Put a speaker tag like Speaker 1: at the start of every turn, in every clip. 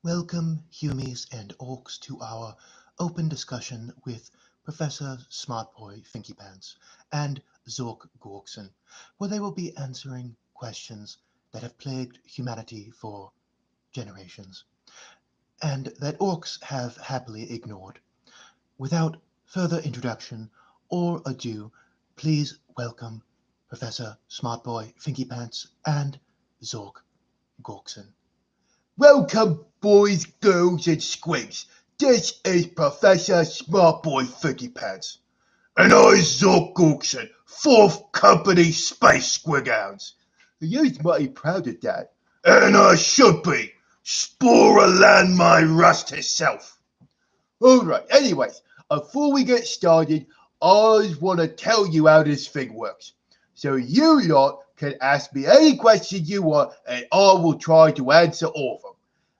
Speaker 1: Welcome, humies and orcs, to our open discussion with Professor Smartboy Finky Pantz and Zork Gorkson, where they will be answering questions that have plagued humanity for generations, and that orcs have happily ignored. Without further introduction or ado, please welcome Professor Smartboy Finky Pantz and Zork Gorkson.
Speaker 2: Welcome, boys, girls, and squigs. This is Professor Smartboy Finky Pantz. And I, Zork Gorkson, 4th Company Space Squig'oundz. You're mighty proud of that. And I should be. Spore land my rust itself. Alright, anyways, before we get started, I want to tell you how this thing works. So you lot can ask me any questions you want, and I will try to answer all of them.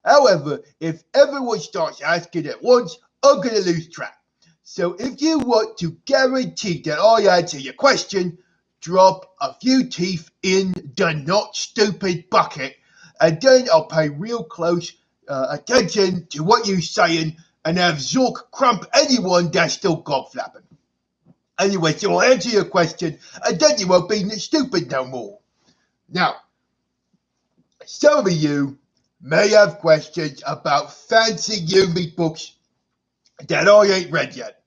Speaker 2: However, if everyone starts asking at once, I'm going to lose track. So if you want to guarantee that I answer your question, drop a few teeth in the not stupid bucket, and then I'll pay real close attention to what you're saying and have Zork crump anyone that's still gobflapping. Anyway, so I'll answer your question, and then you won't be stupid no more. Now, some of you may have questions about fancy Yumi books that I ain't read yet.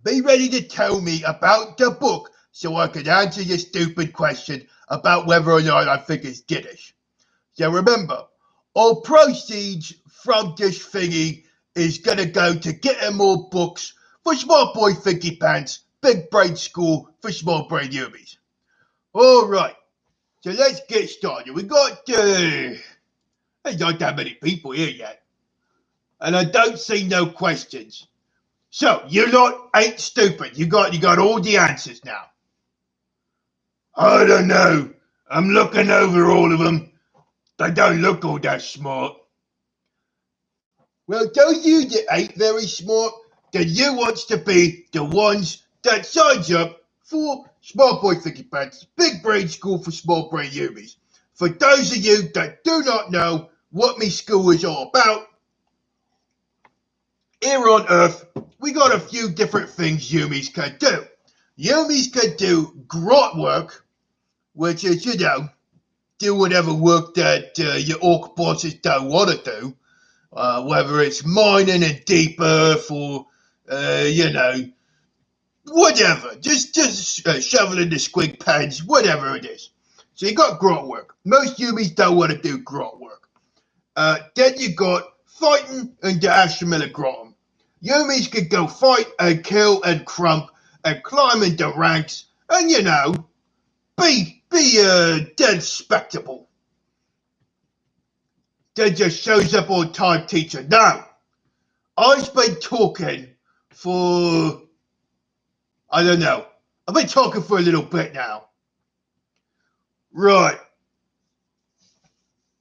Speaker 2: Be ready to tell me about the book so I can answer your stupid question about whether or not I think it's Giddish. So remember, all proceeds from this thingy is going to go to getting more books for Small Boy Finky Pantz, Big Brain School for Small Brain Yumis. Alright, so let's get started. We got, there's not that many people here yet. And I don't see no questions. So, you lot ain't stupid. You got all the answers now. I don't know. I'm looking over all of them. They don't look all that smart. Well, those you that ain't very smart, then you wants to be the ones that signs up for Small Boy Finky Pantz, Big Brain School for Small Brain Yumis. For those of you that do not know what me school is all about, here on Earth, we got a few different things Yumis can do. Yumis can do grot work, which is, do whatever work that your orc bosses don't want to do. Whether it's mining in deep earth or, whatever. Just shoveling the squig pads, whatever it is. So you got grot work. Most Yumis don't want to do grot work. Then you got fighting and the Ashtamilla Grotum. Yumis could go fight and kill and crump and climb in the ranks and, be dead spectacle. Then just shows up on time teacher. Now, I've been talking for, I don't know. I've been talking for a little bit now. Right.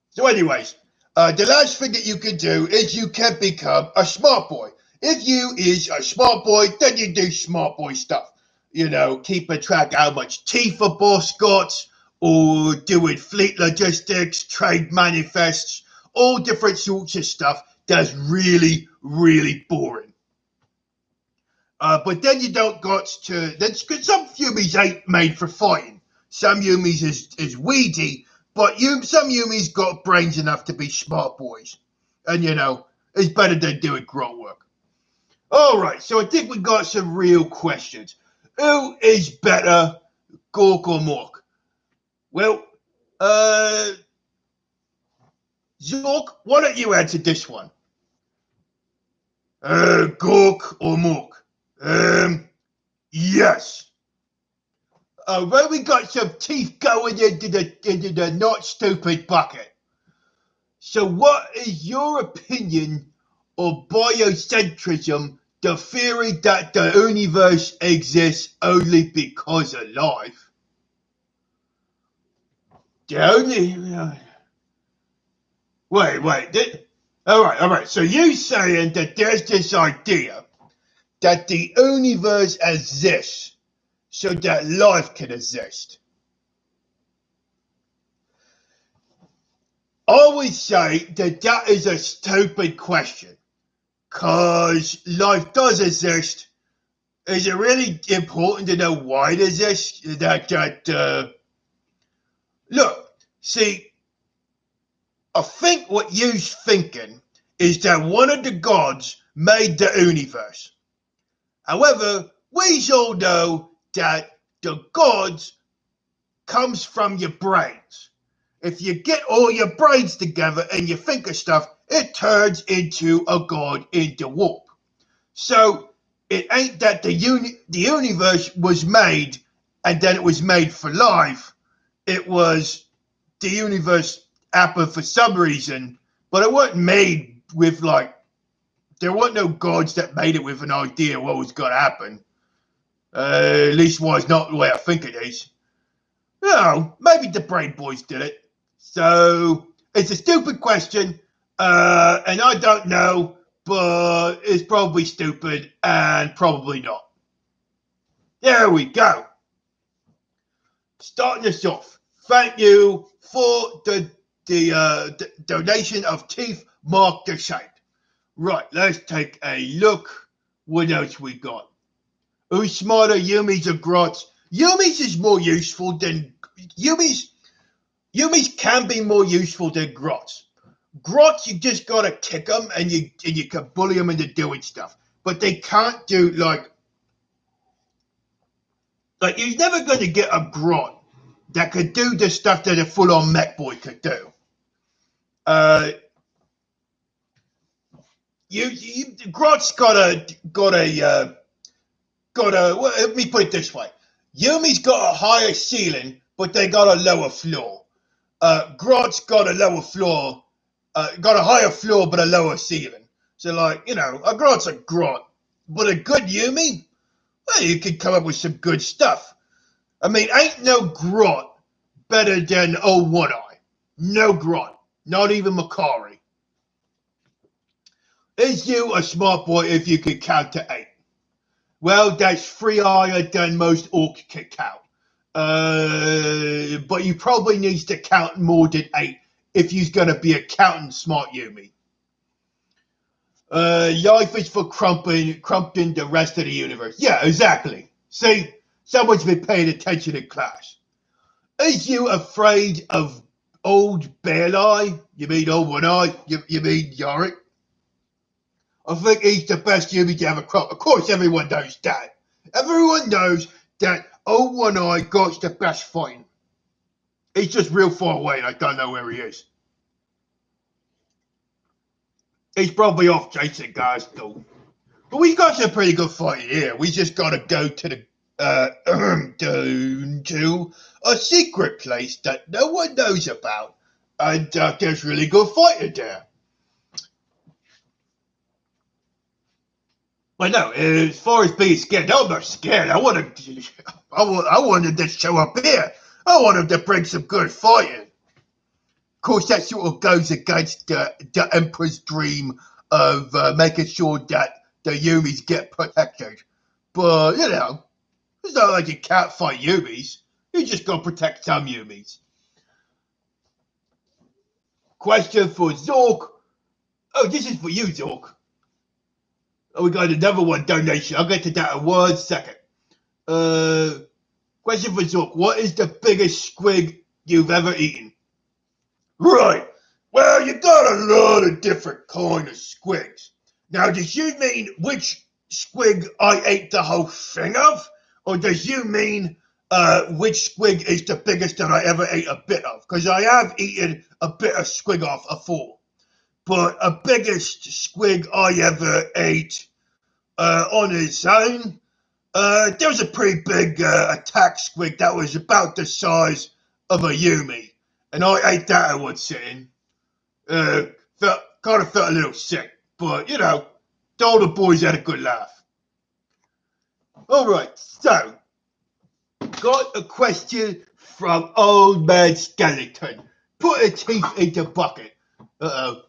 Speaker 2: So anyways, the last thing that you can do is you can become a smart boy. If you is a smart boy, then you do smart boy stuff. Keeping track how much teeth a boss got, or doing fleet logistics, trade manifests, all different sorts of stuff that's really, really boring. But then you don't got to, because some Yumis ain't made for fighting. Some Yumis is weedy, but some Yumis got brains enough to be smart boys. And, it's better than doing grot work. Alright, so I think we got some real questions. Who is better, Gork or Mork? Well, Zork, why don't you answer this one? Gork or Mork? Yes. Well, we got some teeth going into the not stupid bucket. So what is your opinion of biocentrism, the theory that the universe exists only because of life? Wait. All right. So you saying that there's this idea that the universe exists so that life can exist? I would say that that is a stupid question, because life does exist. Is it really important to know why it exists? Look, see, I think what you're thinking is that one of the gods made the universe. However, we all know that the gods comes from your brains. If you get all your brains together and you think of stuff, it turns into a god in the warp. So it ain't that the universe was made and then it was made for life. It was the universe happened for some reason, but it wasn't made with there weren't no gods that made it with an idea what was going to happen. At least was not the way I think it is. No, maybe the Brain Boys did it. So it's a stupid question, and I don't know, but it's probably stupid and probably not. There we go. Starting us off. Thank you for the donation of Teeth Mark the Shape. Right, let's take a look. What else we got? Who's smarter, Yumis or Grots? Yumis is more useful than Yumis. Yumis can be more useful than Grots. Grots, you just gotta kick them and you can bully them into doing stuff. But they can't do like you're never gonna get a Grot that could do the stuff that a full-on mech boy could do. Grot's got a well, let me put it this way. Yumi's got a higher ceiling, but they got a lower floor. Grot's got a lower floor, got a higher floor, but a lower ceiling. So, a Grot's a Grot. But a good Yumi, well, you could come up with some good stuff. I mean, ain't no Grot better than One Eye. No Grot. Not even Makari. Is you a smart boy if you can count to 8? Well, that's 3 higher than most orcs can count. But you probably need to count more than 8 if you're going to be a counting smart Yumi. Life is for crumping the rest of the universe. Yeah, exactly. See, someone's been paying attention in class. Is you afraid of old Bear Eye? You mean Old One Eye? You mean Yorick? I think he's the best Yumi to ever crop. Of course, everyone knows that. Everyone knows that Old One Eye got the best fighting. He's just real far away and I don't know where he is. He's probably off chasing guys though. But we got some pretty good fighting here. We just gotta go to to a secret place that no one knows about. And there's really good fighting there. Well, no, as far as being scared, I'm not scared. I wanted to show up here. I wanted to bring some good fighting. Of course, that sort of goes against the Emperor's dream of making sure that the Yumis get protected. But, it's not like you can't fight Yumis. You just got to protect some Yumis. Question for Zork. Oh, this is for you, Zork. Oh, we got another one donation. I'll get to that in 1 second. Question for Zork. What is the biggest squig you've ever eaten? Right. Well, you got a lot of different kind of squigs. Now, does you mean which squig I ate the whole thing of? Or does you mean which squig is the biggest that I ever ate a bit of? Because I have eaten a bit of squig off before. But a biggest squig I ever ate on its own, there was a pretty big attack squig that was about the size of a Yumi. And I ate that in one sitting. Kind of felt a little sick. But, all the boys had a good laugh. All right, so, got a question from Old Man Skeleton. Put a teeth in the bucket. Uh-oh.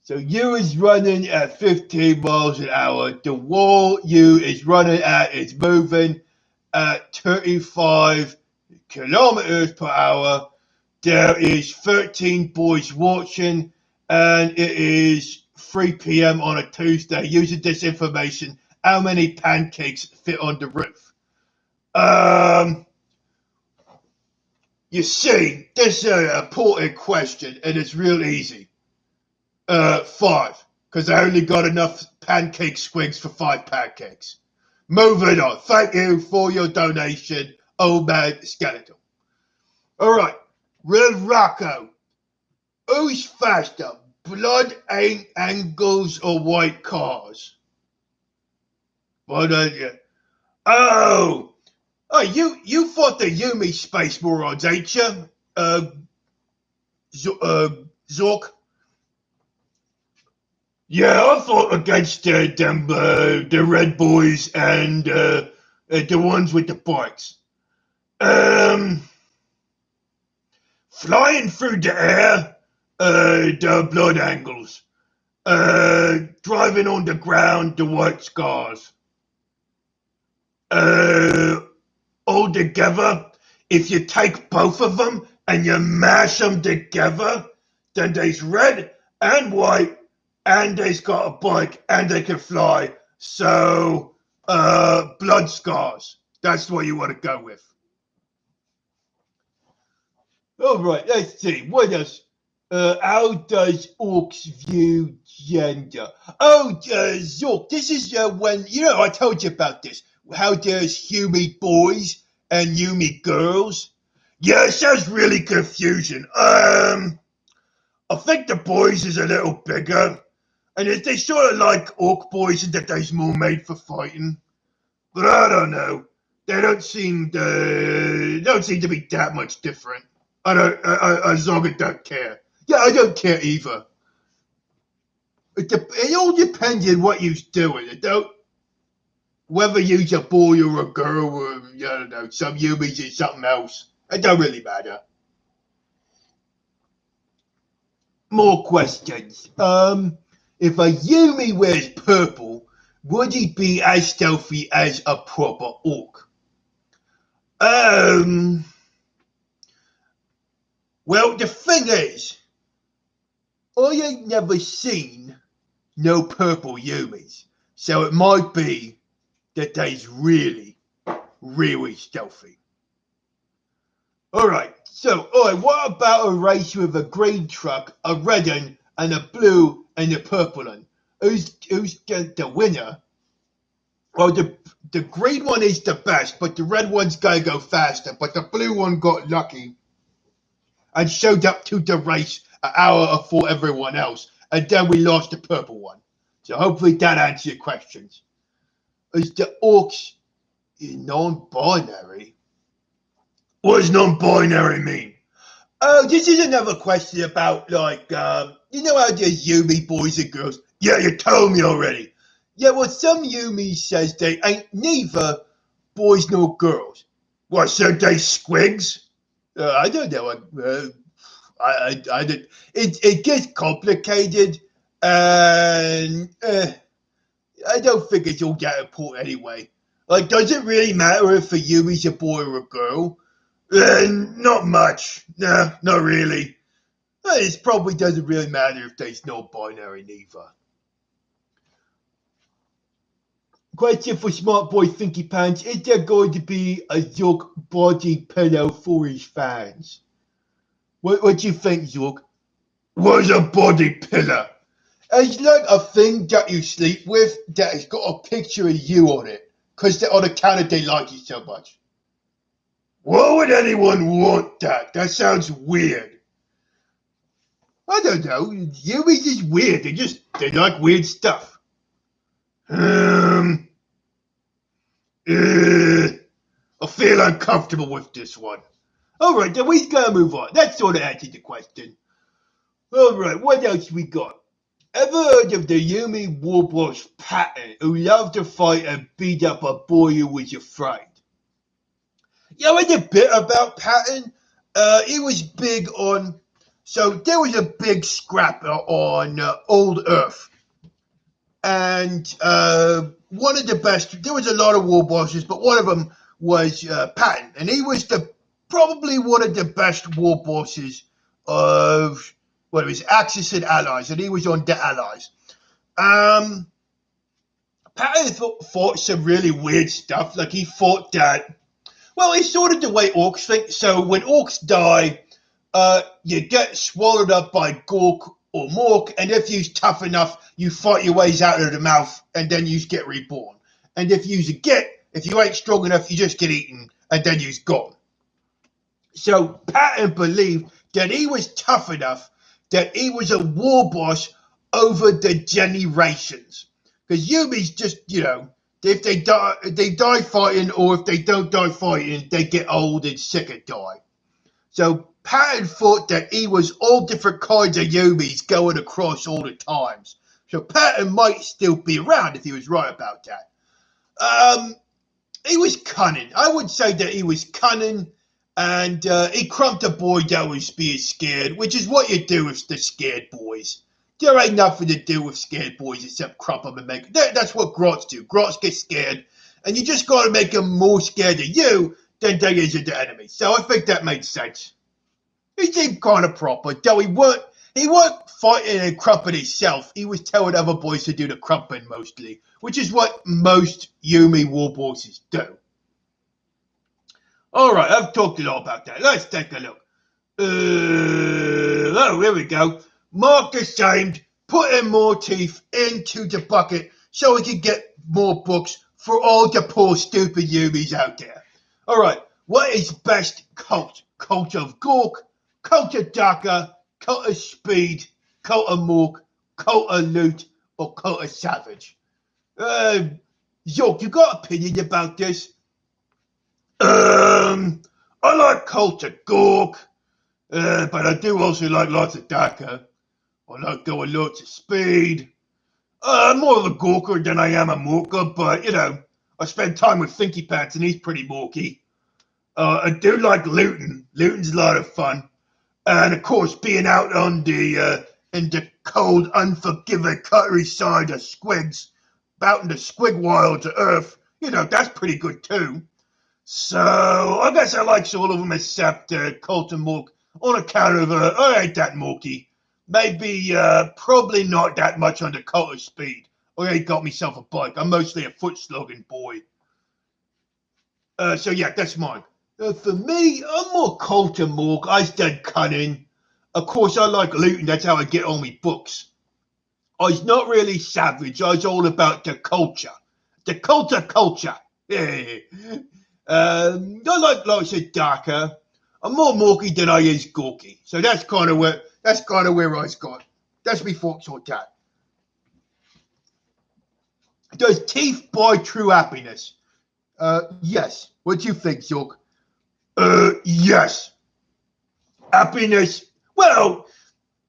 Speaker 2: So you is running at 15 miles an hour. The wall you is running at is moving at 35 kilometers per hour. there is 13 boys watching, and it is 3 p.m. on a Tuesday. Using this information, how many pancakes fit on the roof? You see, this is an important question, and it's real easy. 5, because I only got enough pancake squigs for 5 pancakes. Moving on. Thank you for your donation, Old Man Skeleton. Alright, Red Rocco. Who's faster, blood angles or white cars? What are you? Oh, you fought the Yumi space morons, ain't you? Zork? Yeah, I fought against the red boys and the ones with the bikes. Flying through the air, the blood angles. Driving on the ground, the white scars. All together, if you take both of them and you mash them together, then there's red and white, and they's got a bike, and they can fly. So, blood scars. That's what you want to go with. All right, let's see. What else? How does Orcs view gender? Oh, Zork, this is when, I told you about this. How there's Yumi boys and Yumi girls. Yeah, it sounds really confusing. I think the boys is a little bigger. And they sort of like Orc boys in that they's more made for fighting. But I don't know. They don't seem to be that much different. As long as I don't care. Yeah, I don't care either. It all depends on what you're doing. Whether you're a boy or a girl or, I don't know, some Yumis or something else. It don't really matter. More questions. If a Yumi wears purple, would he be as stealthy as a proper orc? Well, the thing is, I ain't never seen no purple Yumis, so it might be that they's really, really stealthy. Alright, what about a race with a green truck, a red one, and a blue and a purple one? Who's the winner? Well, the green one is the best, but the red one's gotta go faster, but the blue one got lucky and showed up to the race an hour before everyone else, and then we lost the purple one. So hopefully that answers your questions. Is the Orcs non-binary? What does non-binary mean? Oh, this is another question about, how there's Yumi boys and girls? Yeah, you told me already. Yeah, well, some Yumi says they ain't neither boys nor girls. What, so they squigs? I don't know. I don't. It gets complicated, and I don't think it's all that important anyway. Does it really matter if a Yumi's a boy or a girl? Not much. No, not really. It probably doesn't really matter if there's no binary neither. Question for Smart Boy Finky Pants. Is there going to be a Zork body pillow for his fans? What do you think, Zork? What's a body pillow? It's like a thing that you sleep with that has got a picture of you on it, because on account of they like you so much. Why would anyone want that? That sounds weird. I don't know. Yumis is weird. They like weird stuff. I feel uncomfortable with this one. Alright, then we gotta move on. That sort of answered the question. Alright, what else we got? Ever heard of the Yumi warboss Pantz, who loved to fight and beat up a boy who was afraid? Yeah, I read a bit about Pantz. He was big on... So there was a big scrap on Old Earth. And one of the best... There was a lot of war bosses, but one of them was Pantz. And he was the probably one of the best war bosses of, well, it was Axis and Allies, and he was on the Allies. Patton fought some really weird stuff. Like, he fought that, well, it's sort of the way orcs think. So when orcs die, you get swallowed up by Gork or Mork, and if you're tough enough, you fight your ways out of the mouth, and then you get reborn. And if you ain't strong enough, you just get eaten, and then you're gone. So Patton believed that he was tough enough, that he was a war boss over the generations. Because Yumi's just, if they die fighting, or if they don't die fighting, they get old and sick and die. So Patton thought that he was all different kinds of Yumis going across all the times. So Patton might still be around if he was right about that. He was cunning. I would say that he was cunning, and he crumped a boy that was being scared, which is what you do with the scared boys. There ain't nothing to do with scared boys except crump them and make them. That's what grots do. Grots get scared, and you just got to make them more scared of you than they is of the enemy. So I think that makes sense. He seemed kind of proper, though he weren't fighting and crumping himself. He was telling other boys to do the crumping mostly, which is what most Yumi war bosses do. All right, I've talked a lot about that. Let's take a look. Here we go. Mark ashamed, putting more teeth into the bucket so we can get more books for all the poor stupid Yumis out there. All right, what is best cult? Cult of Gork, cult of Daka, cult of Speed, cult of Mork, cult of Loot, or cult of Savage? Zork, you got an opinion about this? I like cult of Gork, but I do also like lots of Daka. I like going lots of Speed. I'm more of a Gorker than I am a Morker, but, I spend time with Finky Pantz, and he's pretty morky. I do like looting. Looting's a lot of fun. And, of course, being out on in the cold, unforgiving countryside of Squigs, out in the Squig'oundz of Earth, that's pretty good, too. So, I guess I like all of them except Colt and Mork, on account of I ain't that morky. Maybe, probably not that much on the cult of Speed. I ain't got myself a bike. I'm mostly a foot-slogging boy. So yeah, that's mine. For me, I'm more cult and Mork. I said cunning. Of course, I like looting. That's how I get all my books. I was not really savage. I was all about the culture. The culture. Yeah. I like lots of Darker. I'm more Morky than I is Gorky. So that's kind of where I got. That's me thoughts on that. Does teeth buy true happiness? Yes. What do you think, Zork? Yes. Happiness. Well,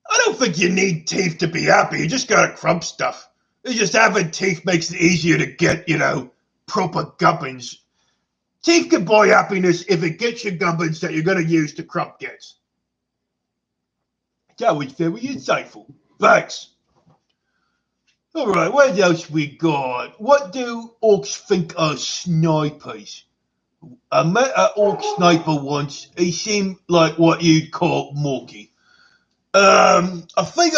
Speaker 2: I don't think you need teeth to be happy. You just gotta crump stuff. It's just having teeth makes it easier to get, proper gubbins. Teeth can buy happiness if it gets you gubbins that you're gonna use to crump gets. That was very insightful. Thanks. All right, what else we got? What do orcs think are snipers? I met an orc sniper once. He seemed like what you'd call morky. I think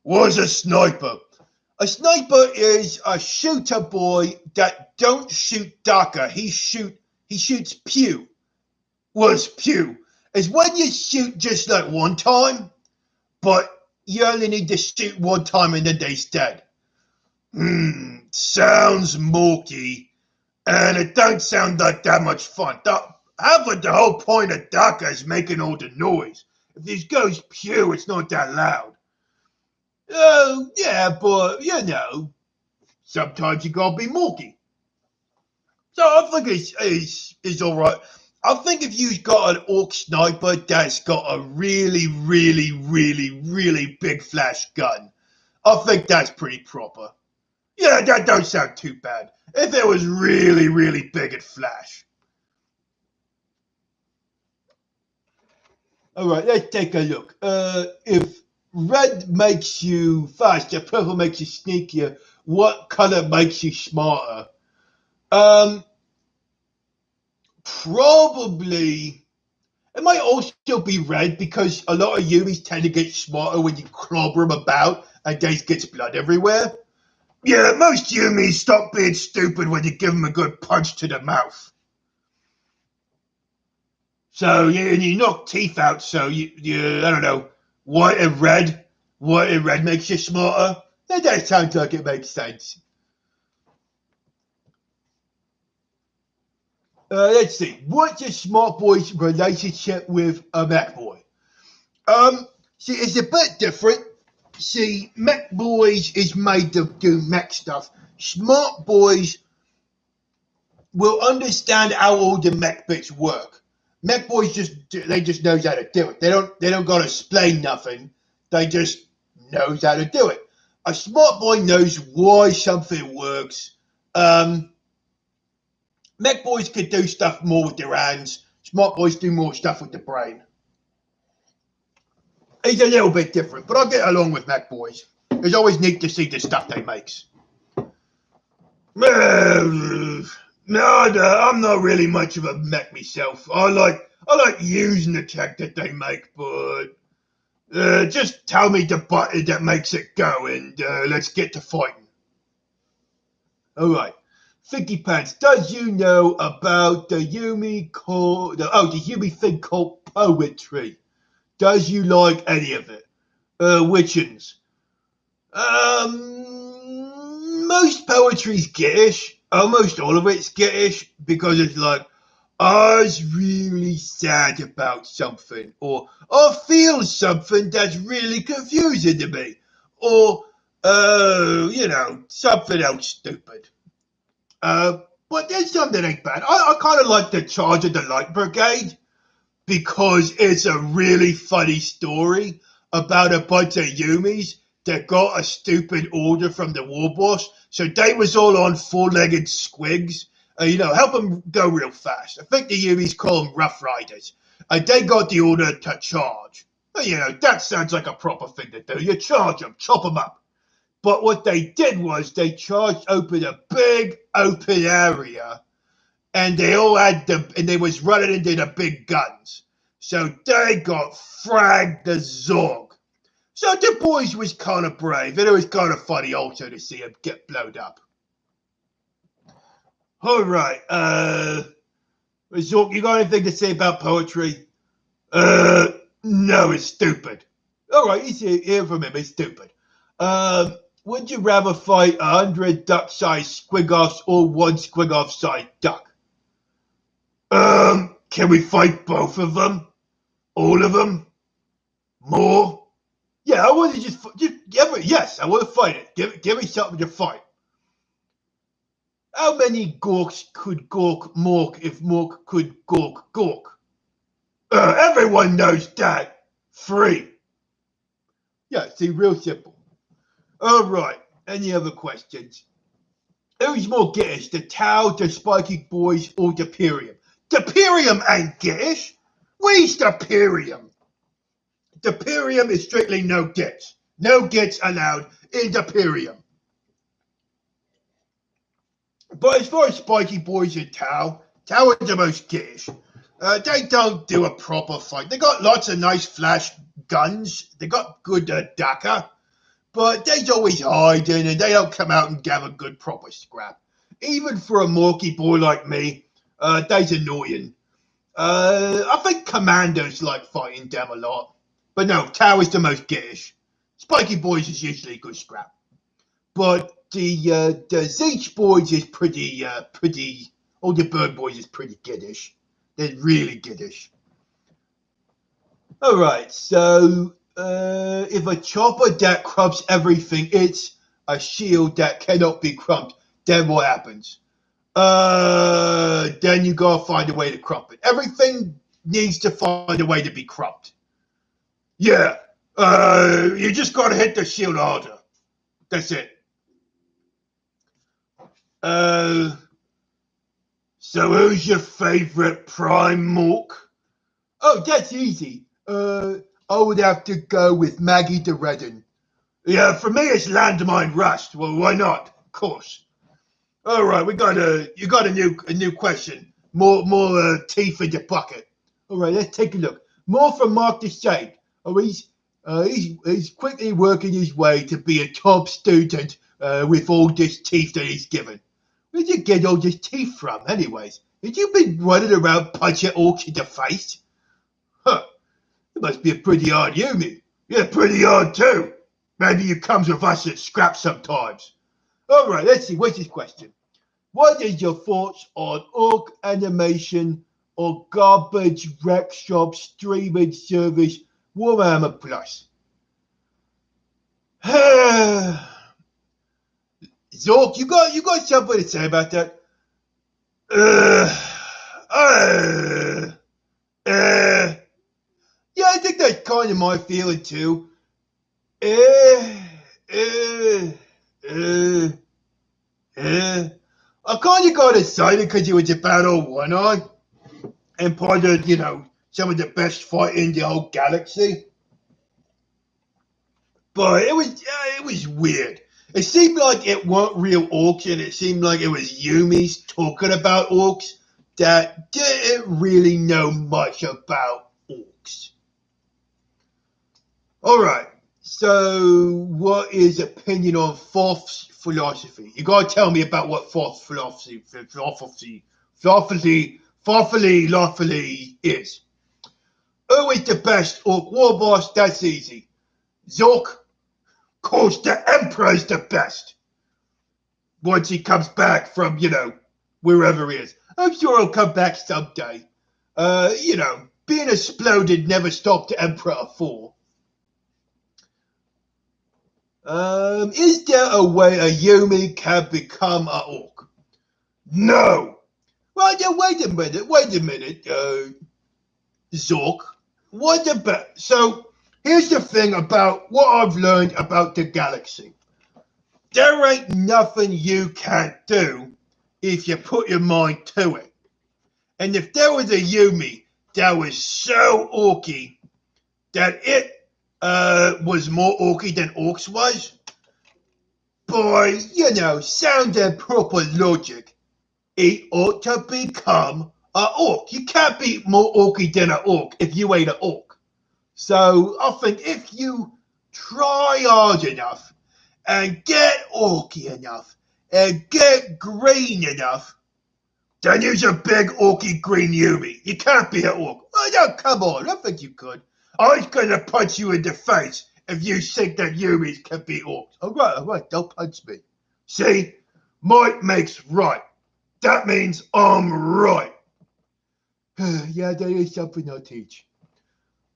Speaker 2: what's a sniper? A sniper is a shooter boy that don't shoot Daka. He shoots pew. What's pew? Is when you shoot just like one time, but you only need to shoot one time and then they's dead. Sounds morky, and it don't sound like that much fun. The whole point of Daka is making all the noise. If this goes pew, it's not that loud. Oh, yeah, but, sometimes you gotta be morky. So I think it's all right. I think if you've got an orc sniper that's got a really, really, really, really big flash gun, I think that's pretty proper. Yeah, that don't sound too bad. If it was really, really big and flash. All right, let's take a look. If red makes you faster, purple makes you sneakier, what color makes you smarter? Probably. It might also be red because a lot of Yumis tend to get smarter when you clobber them about and they get blood everywhere. Yeah, most Yumis stop being stupid when you give them a good punch to the mouth. So you knock teeth out, so you I don't know, white and red makes you smarter. That sounds like it makes sense. Let's see. What's a smart boy's relationship with a mech boy? See, it's a bit different. See, mech boys is made to do mech stuff. Smart boys will understand how all the mech bits work. Mech boys just knows how to do it. They don't gotta explain nothing. They just knows how to do it. A smart boy knows why something works. Mech boys could do stuff more with their hands. Smart boys do more stuff with the brain. It's a little bit different, but I get along with mech boys. It's always neat to see the stuff they makes. No, I'm not really much of a mech myself. I like using the tech that they make, but just tell me the button that makes it go, and let's get to fighting. All right. Finky Pantz, does you know about the Yumi thing called poetry? Does you like any of it? Which ones? Most poetry's gittish. Almost all of it's gittish because it's like, I was really sad about something, or I feel something that's really confusing to me, or something else stupid. But there's some that ain't bad. I kind of like the Charge of the Light Brigade because it's a really funny story about a bunch of Yumis that got a stupid order from the war boss. So they was all on four-legged squigs, help them go real fast. I think the Yumis call them Rough Riders. And they got the order to charge. That sounds like a proper thing to do. You charge them, chop them up. But what they did was they charged open a big open area, and they all had and they was running into the big guns. So they got fragged the Zork. So the boys was kind of brave, and it was kind of funny also to see them get blowed up. All right, Zork, you got anything to say about poetry? No, it's stupid. All right, you hear from him, it's stupid. Would you rather fight 100 duck-sized Squig'oundz or one Squig'oundz-sized duck? Can we fight both of them? All of them? More? Yeah, I want to just yes, I want to fight it. Give me something to fight. How many Gorks could Gork Mork if Mork could Gork Gork? Everyone knows that. 3. Yeah, see, real simple. All right, any other questions? Who's more gittish, the Tau, the Spiky Boys, or the Pirium? The Pirium ain't gittish. We's the Pirium. The Pirium is strictly no gits. No gits allowed in the Pirium. But as far as Spiky Boys and Tau are the most gittish. They don't do a proper fight. They got lots of nice flash guns. They got good Daka. But they's always hiding, and they don't come out and give a good proper scrap. Even for a Morky boy like me, they's annoying. I think Commandos like fighting them a lot. But no, Tau is the most gittish. Spiky Boys is usually good scrap. But the Zeech Boys is pretty, all the Bird Boys is pretty giddish. They're really giddish. Alright, so if a chopper that crumps everything, it's a shield that cannot be crumped, then what happens? Then you gotta find a way to crump it. Everything needs to find a way to be crumped. Yeah, you just gotta hit the shield harder. That's it. So who's your favorite Prime Mork? Oh, that's easy. I would have to go with Maggie de Redden. Yeah, for me it's Landmine Rust. Well, why not? Of course. All right, you got a new question. more teeth in the bucket. All right, let's take a look. More from Mark the Shade. Oh, he's quickly working his way to be a top student with all this teeth that he's given. Where'd you get all this teeth from, anyways? Have you been running around punching orcs in the face? Huh. It must be a pretty hard Yumi. Yeah, pretty hard too. Maybe you comes with us at scrap sometimes. All right, let's see. What's his question? What is your thoughts on orc animation or garbage wreck shop streaming service Warhammer Plus? Zork, you got something to say about that? Yeah, I think that's kind of my feeling too. I kind of got excited because it was a battle one-eye and part of, some of the best fight in the whole galaxy. But it was weird. It seemed like it weren't real orcs, and it seemed like it was Yumis talking about orcs that didn't really know much about orcs. All right. So, what is opinion on Thoth's philosophy? You gotta tell me about what Thoth's philosophy is. Who is the best orc war boss? That's easy. Zork. Of course, the Emperor's the best. Once he comes back from, wherever he is. I'm sure he'll come back someday. Being exploded never stopped the Emperor before. Is there a way a Yumi can become an orc? No. Well, then wait a minute, Zork. What about... So, here's the thing about what I've learned about the galaxy. There ain't nothing you can't do if you put your mind to it. And if there was a Yumi that was so orky that it was more orky than orcs was, boy, sound and proper logic, it ought to become an orc. You can't be more orky than an orc if you ain't an orc. So I think if you try hard enough and get orky enough and get green enough, then you's a big orky green Yumi. You can't be an orc. Oh, no, come on, I think you could. I was going to punch you in the face if you think that Yumis can be orcs. All right, don't punch me. See, might makes right. That means I'm right. Yeah, that is something I'll teach.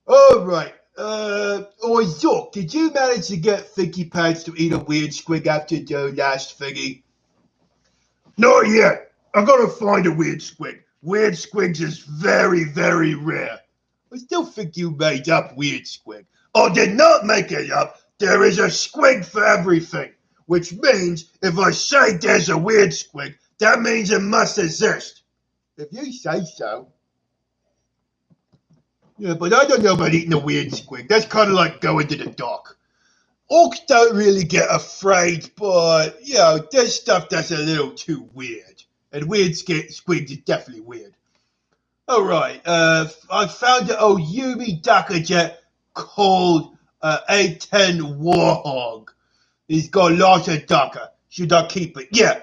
Speaker 2: All right. Zork, did you manage to get Finky Pantz to eat a weird squig after the last thingy? Not yet. I gotta find a weird squig. Weird squigs is very, very rare. I still think you made up weird squig. I did not make it up. There is a squig for everything. Which means if I say there's a weird squig, that means it must exist. If you say so. Yeah, but I don't know about eating a weird squig. That's kind of like going to the dock. Orcs don't really get afraid, but, there's stuff that's a little too weird. And weird squigs is definitely weird. All right, I found an old Yumi Daka jet called A10 Warhog. He's got lots of Daka. Should I keep it? Yeah.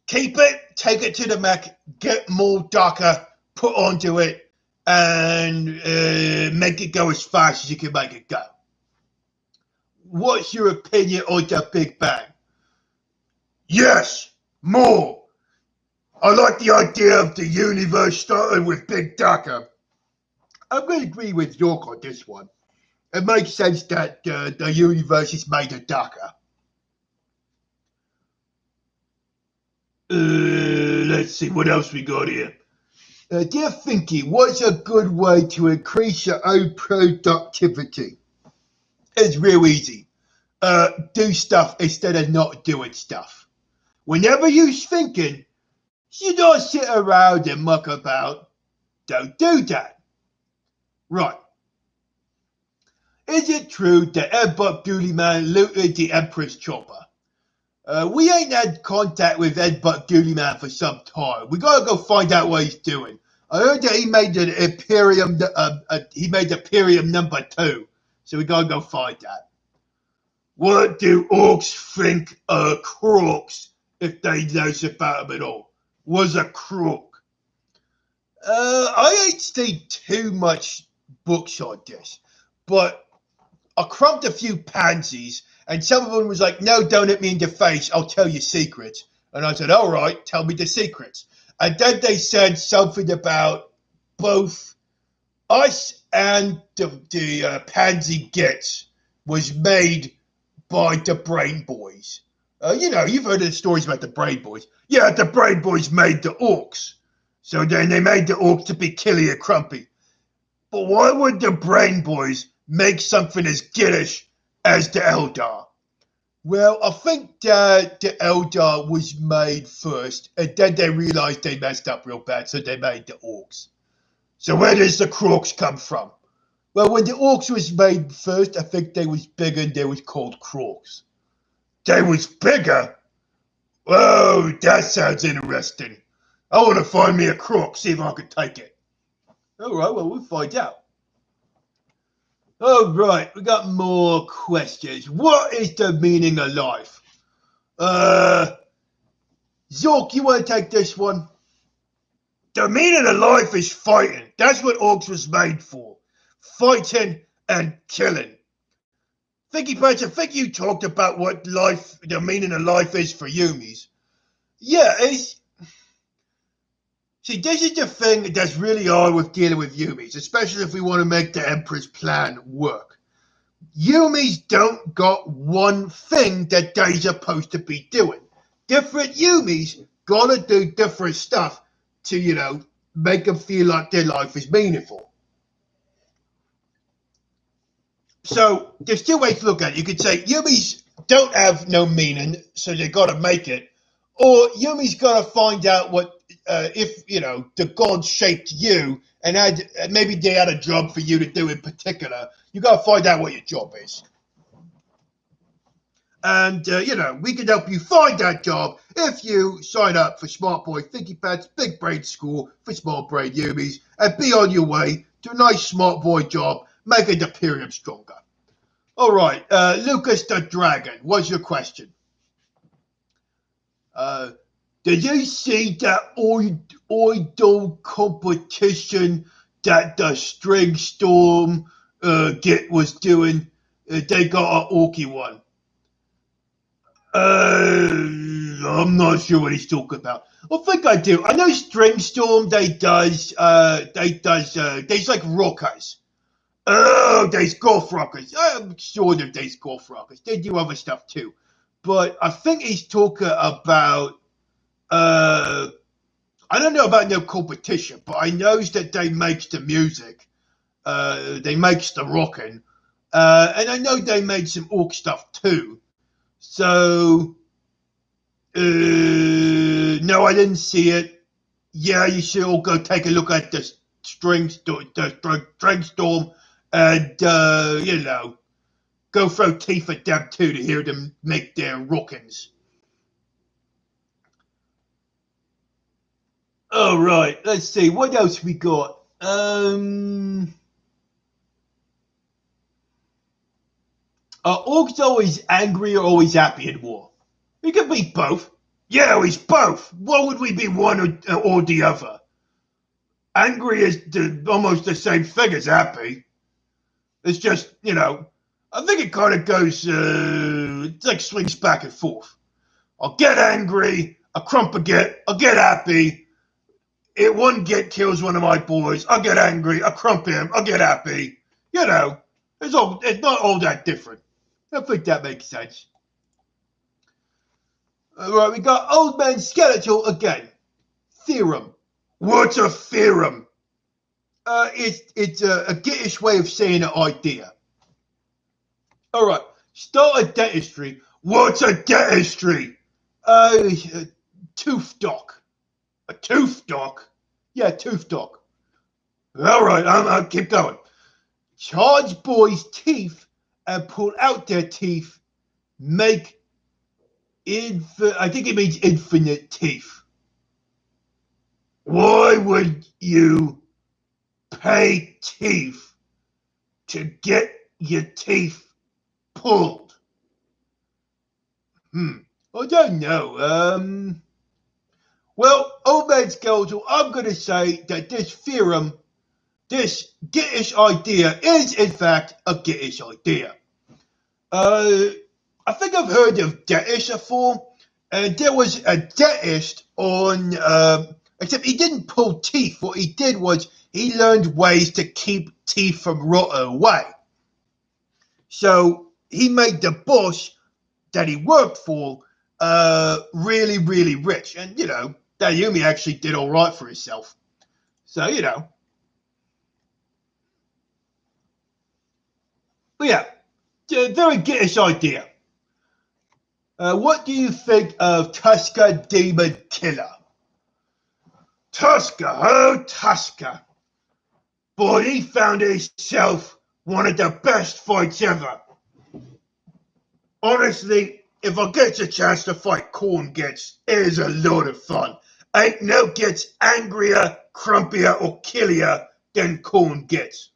Speaker 2: Keep it, take it to the mech, get more Daka, put onto it, and make it go as fast as you can make it go. What's your opinion on the Big Bang? Yes, more. I like the idea of the universe starting with Big Daka. I'm going to agree with York on this one. It makes sense that the universe is made of Daka. Let's see what else we got here. Dear Finky, what's a good way to increase your own productivity? It's real easy. Do stuff instead of not doing stuff. Whenever you're thinking, you don't sit around and muck about. Don't do that. Right. Is it true that Airbot Duty Man looted the Emperor's chopper? We ain't had contact with Ed Butt Dooley Man for some time. We gotta go find out what he's doing. I heard that he made an Imperium. He made Imperium #2, so we gotta go find that. What do orcs think crooks, if they knows about them at all? Was a crook? I ain't seen too much books on this, but I crumped a few pansies, and some of them was like, no, don't hit me in the face, I'll tell you secrets. And I said, all right, tell me the secrets. And then they said something about both us and the pansy gets was made by the Brain Boys. You've heard of the stories about the Brain Boys. Yeah, the Brain Boys made the orcs. So then they made the orcs to be killy and crumpy. But why would the Brain Boys make something as giddish as the Eldar? Well, I think that the Eldar was made first, and then they realized they messed up real bad, so they made the orcs. So where does the Crocs come from? Well, when the orcs was made first, I think they was bigger and they was called Crocs. They was bigger? Oh, that sounds interesting. I want to find me a Croc, see if I can take it. All right, well, we'll find out. All right, we got more questions. What is the meaning of life? Zork, you want to take this one? The meaning of life is fighting. That's what Orcs was made for. Fighting and killing. Finky Pantz, I think you talked about what the meaning of life is for Yumis. Yeah, see, this is the thing that's really hard with dealing with Yumis, especially if we want to make the Emperor's plan work. Yumis don't got one thing that they're supposed to be doing. Different Yumis gotta do different stuff to, make them feel like their life is meaningful. So there's two ways to look at it. You could say Yumis don't have no meaning, so they got to make it, or Yumi's got to find out what if the gods shaped you and maybe they had a job for you to do in particular. You got to find out what your job is. And, we can help you find that job if you sign up for Smart Boy Finky Pantz Big Brain School for Small Brain Yumis and be on your way to a nice Smart Boy job making the Imperium stronger. All right, Lucas the Dragon, what's your question? Did you see that idol competition that the String Storm was doing? They got an Orky one. I'm not sure what he's talking about. I think I do. I know String Storm. There's like rockers. Oh, there's golf rockers. I'm sure that there's golf rockers. They do other stuff too, but I think he's talking about. I don't know about no competition, but I know that they makes the music. They makes the rocking, and I know they made some orc stuff too. So, no, I didn't see it. Yeah, you should all go take a look at the String Storm, and go throw teeth at them too to hear them make their rockings. All right, let's see what else we got. Are orcs always angry or always happy in war? We could be both. Yeah, he's both. Why would we be one or the other? Angry is almost the same thing as happy. It's just, I think it kind of goes, it's like swings back and forth. I'll get angry, I crump again, I'll get happy. One kills one of my boys, I'll get angry, I crump him, I'll get happy. It's not all that different. I think that makes sense. All right, we got Old Man Skeletal again. Theorem. What's a theorem? It's a Gittish way of saying an idea. All right, start a dentistry. What's a dentistry? Tooth doc. A tooth doc? Yeah, tooth doc. All right, I'll keep going. Charge boys' teeth and pull out their teeth. Make I think it means infinite teeth. Why would you pay teeth to get your teeth pulled? I don't know. Well, old man Skeletal, I'm going to say that this theorem, this Gittish idea, is in fact a Gittish idea. I think I've heard of Detish before, and there was a Detist on, except he didn't pull teeth. What he did was he learned ways to keep teeth from rotting away. So he made the boss that he worked for really, really rich. And, you know, Dayumi actually did all right for himself. So, you know. But yeah, very Gittish idea. What do you think of Tusker Demon Killer? Tusker, oh Tusker. Boy, he found himself one of the best fights ever. Honestly, if I get a chance to fight Corn Gets, it is a lot of fun. Ain't no gets angrier, crumpier, or killier than Corn Gets.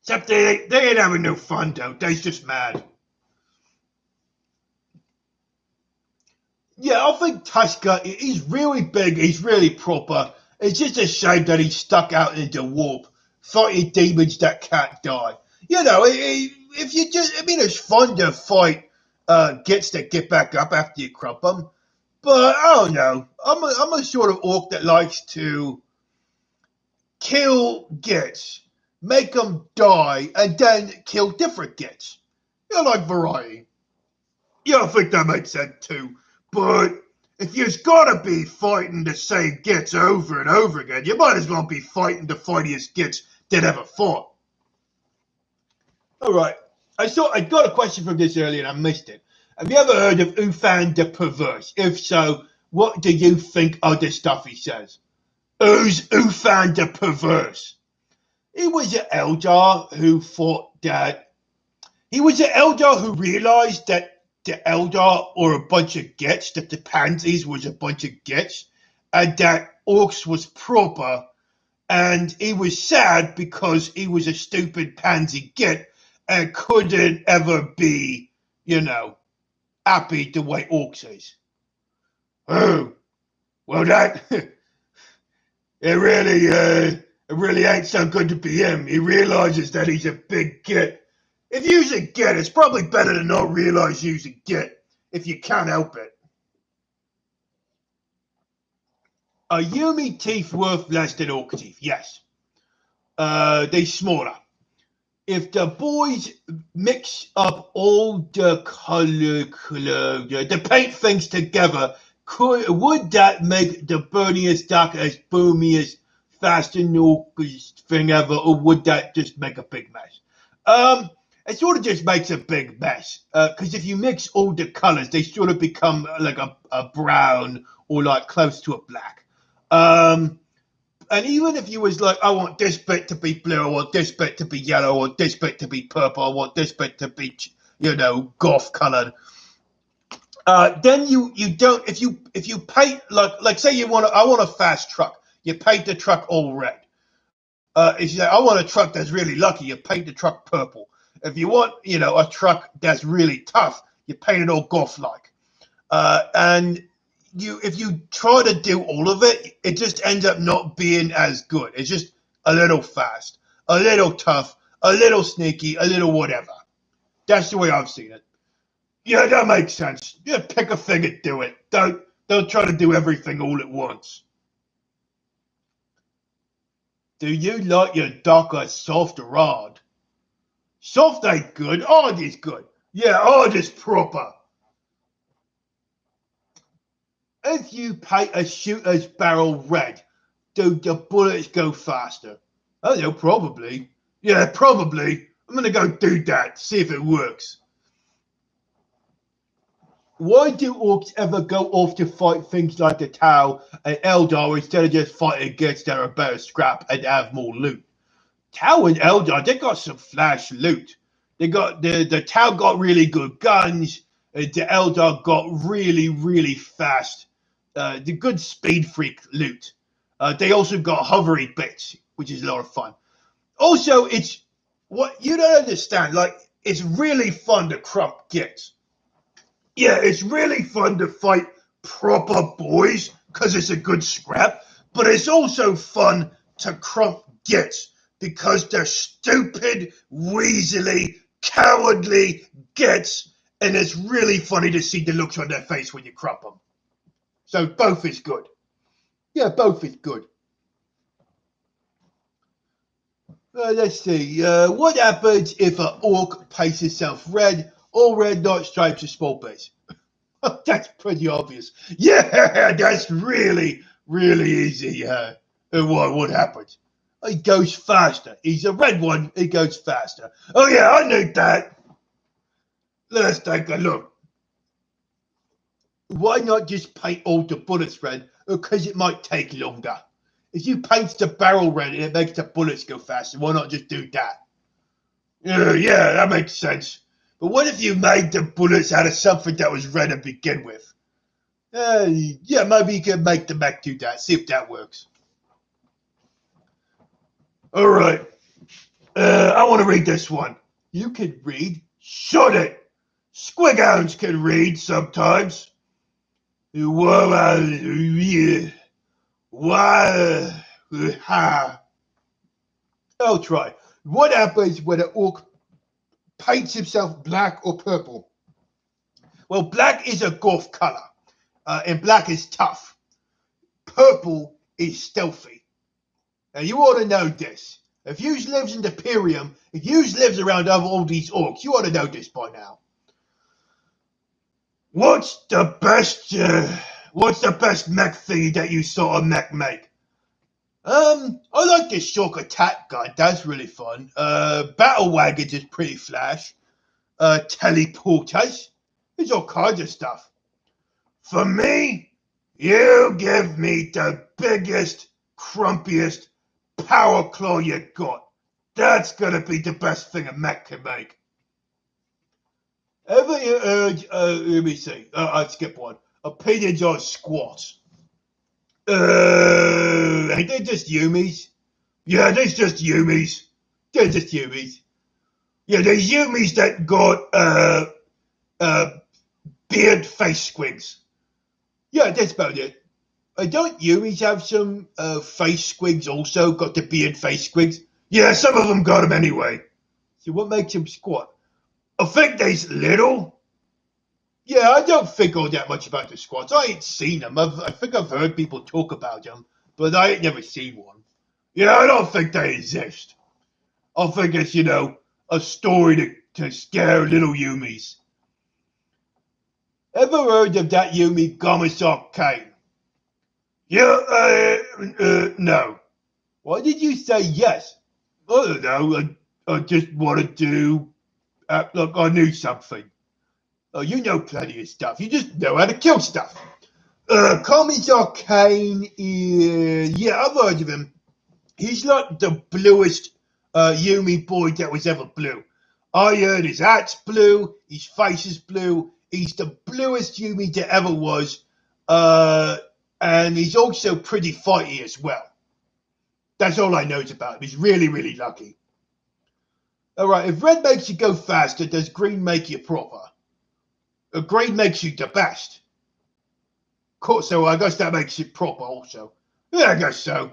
Speaker 2: Except they ain't having no fun though, they's just mad. Yeah, I think Tusker, he's really big, he's really proper. It's just a shame that he's stuck out in the warp, fighting demons that can't die. You know, if you just, I mean, it's fun to fight Gets that get back up after you crump them. But I don't know, I'm a sort of orc that likes to kill Gets, make them die, and then kill different Gets. You like variety. Yeah, I think that makes sense too. But if you've got to be fighting the same Gets over and over again, you might as well be fighting the fightiest Gets that ever fought. All right. I got a question from this earlier and I missed it. Have you ever heard of Ufan the Perverse? If so, what do you think of the stuff he says? Who's Ufan the Perverse? He was an Eldar who thought that... He was an Eldar who realized that the Eldar were a bunch of Gets, that the Pansies was a bunch of Gets, and that Orcs was proper, and he was sad because he was a stupid pansy Get and couldn't ever be, you know, happy the way Orcs is. Oh, well that, it really ain't so good to be him. He realizes that he's a big Get. If you're a Get, it's probably better to not realize you're a Get if you can't help it. Are Yumi teeth worth less than Orc teeth? Yes. They're smaller. If the boys mix up all the the paint things together, would that make the burniest, darkest, boomiest, fastest thing ever, or would that just make a big mess? It sort of just makes a big mess. Because if you mix all the colors, they sort of become like a brown or like close to a black. And even if you was like, I want this bit to be blue, I want this bit to be yellow, I want this bit to be purple, I want this bit to be, you know, goth colored. Then you don't, if you paint, like say I want a fast truck, you paint the truck all red. If you say, I want a truck that's really lucky, you paint the truck purple. If you want, you know, a truck that's really tough, you paint it all goth-like. And if you try to do all of it, it just ends up not being as good. It's just a little fast, a little tough, a little sneaky, a little whatever. That's the way I've seen it. Yeah, that makes sense. Yeah, pick a thing and do it. Don't try to do everything all at once. Do you like your darker, soft or hard? Soft ain't good. Hard is good. Yeah, hard is proper. If you paint a shooter's barrel red, do the bullets go faster? Oh, no, probably. Yeah, probably. I'm going to go do that, see if it works. Why do Orcs ever go off to fight things like the Tau and Eldar instead of just fighting against their better scrap and have more loot? Tau and Eldar, they got some flash loot. They got the Tau got really good guns. The Eldar got really fast, the good speed freak loot. They also got hovery bits, which is a lot of fun. Also, it's what you don't understand. Like, it's really fun to crump gits. Yeah, it's really fun to fight proper boys because it's a good scrap, but it's also fun to crump gits because they're stupid, weaselly, cowardly gits, and it's really funny to see the looks on their face when you crump them. So both is good. Yeah, both is good. Let's see. What happens if an orc paints itself red? All red, not stripes or small bits. That's pretty obvious. Yeah, that's really easy. What happens? He goes faster. He's a red one. He goes faster. Oh yeah, I knew that. Let's take a look. Why not just paint all the bullets red? Because it might take longer. If you paint the barrel red and it makes the bullets go faster, why not just do that? Yeah, that makes sense. But what if you made the bullets out of something that was red to begin with? Yeah, maybe you can make the mech do that. See if that works. All right. I want to read this one. You can read? Shut it! Squig'oundz can read sometimes. I'll try. What happens when an orc paints himself black or purple? Well, black is a goth color, and black is tough. Purple is stealthy. Now, you ought to know this. If you lives in the Imperium, if you lives around all these orcs, you ought to know this by now. What's the best mech thingy that you saw a mech make? I like this shock attack gun. That's really fun. Battle wagons is pretty flash. Teleporters. There's all kinds of stuff. For me, you give me the biggest, crumpiest power claw you got. That's gonna be the best thing a mech can make. Ever heard, let me see, I'd skip one. Opinions on squats. Ain't they just Yumis? Yeah, they're just Yumis. They're just Yumis. Yeah, they're Yumis that got, beard face squigs. Yeah, that's about it. Don't Yumis have some, face squigs also? Got the beard face squigs? Yeah, some of them got them anyway. So what makes them squat? I think they's little. Yeah, I don't think all that much about the squats. I ain't seen them. I think I've heard people talk about them, but I ain't never seen one. Yeah, I don't think they exist. I think it's, a story to scare little Yumis. Ever heard of that Yumi Gomisok Kane? Yeah, no. Why did you say yes? I don't know. I just wanted to act like I knew something. Oh, you know plenty of stuff. You just know how to kill stuff. Commissar Kane is... Yeah, I've heard of him. He's like the bluest Yumi boy that was ever blue. I heard his hat's blue, his face is blue. He's the bluest Yumi that ever was. And he's also pretty fighty as well. That's all I know about him. He's really lucky. Alright, if red makes you go faster, does green make you proper? Green makes you the best. Cool, so I guess that makes it proper also. Yeah, I guess so.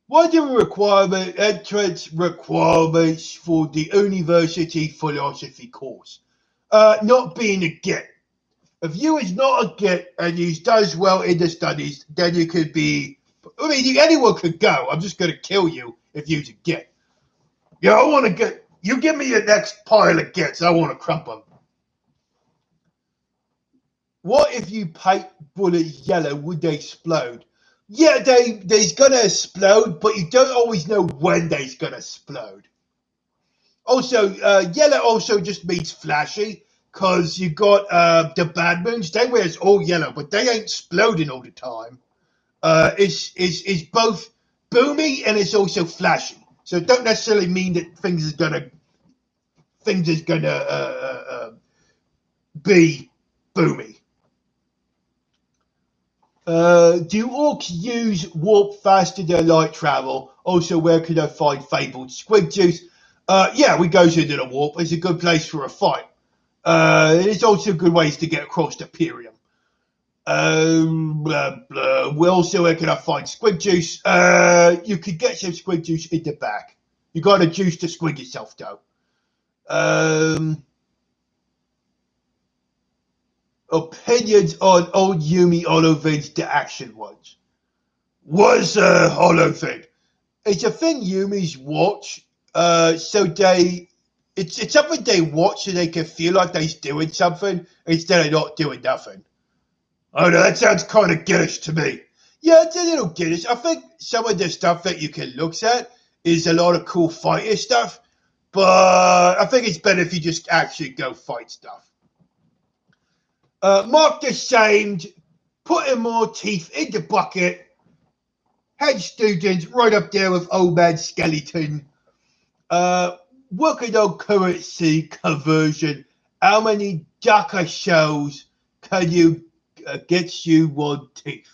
Speaker 2: What are the entrance requirements for the university philosophy course? Not being a git. If you is not a git and you does well in the studies, then you could be... I mean, anyone could go. I'm just going to kill you if you's a git. Yeah, I want to get... You give me your next pile of gits. I want to crump them. What if you paint bullets yellow? Would they explode? Yeah, they's gonna explode, but you don't always know when they's gonna explode. Also, yellow also just means flashy, because you got the bad moons. They wear all yellow, but they ain't exploding all the time. It's both boomy and it's also flashy. So it don't necessarily mean that things is gonna be boomy. Do orcs use warp faster than light travel? Also, where can I find fabled squig juice? Yeah, we go to the warp. It's a good place for a fight. It's also good ways to get across the Imperium. Blah, blah. We also, where can I find squig juice? You could get some squig juice in the back. You got to juice to squig yourself, though. Opinions on old Yumi Holovids, the action ones. What's a holovid? It's a thing Yumis watch, so it's something they watch so they can feel like they're doing something instead of not doing nothing. Oh no, that sounds kind of giddish to me. Yeah, it's a little giddish. I think some of the stuff that you can look at is a lot of cool fighter stuff, but I think it's better if you just actually go fight stuff. Mark the Shamed, putting more teeth in the bucket. Head student right up there with old man skeleton. Working on currency conversion. How many Daka shells can you get you one teeth?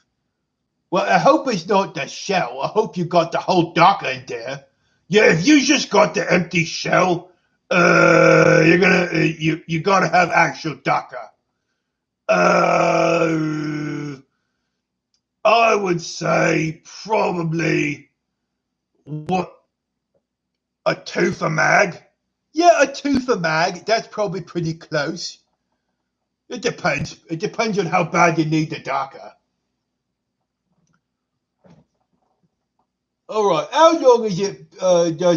Speaker 2: Well, I hope it's not the shell. I hope you got the whole Daka in there. Yeah, if you just got the empty shell, you gotta have actual Daka. I would say probably a tooth a mag. Yeah, a tooth a mag. That's probably pretty close. It depends. It depends on how bad you need the Daka. All right. How long does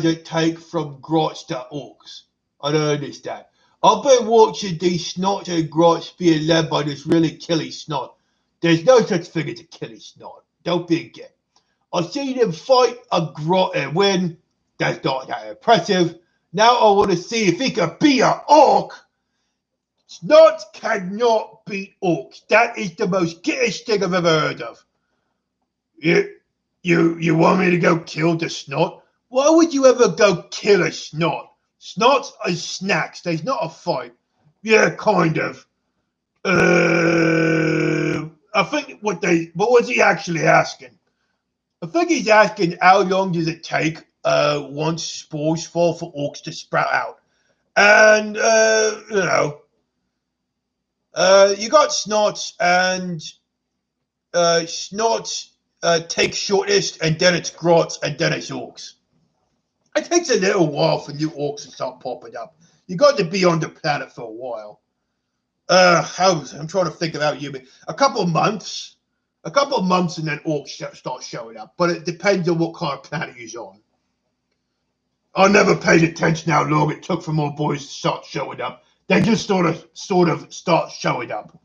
Speaker 2: it take from grots to orcs? I don't understand. I've been watching these snots and grots being led by this really killy snot. There's no such thing as a killy snot. Don't be a git. I've seen him fight a grot and win. That's not that impressive. Now I want to see if he can beat an orc. Snots cannot beat orcs. That is the most gittish thing I've ever heard of. You want me to go kill the snot? Why would you ever go kill a snot? Snots are snacks. There's not a fight. Yeah, kind of. I think what was he actually asking? I think he's asking how long does it take once spores fall for orcs to sprout out. And, you got snots, and snots take shortest, and then it's grots, and then it's orcs. It takes a little while for new orcs to start popping up. You got to be on the planet for a while. I'm trying to think about you. A couple of months, and then orcs start showing up. But it depends on what kind of planet you're on. I never paid attention how long it took for more boys to start showing up. They just sort of start showing up.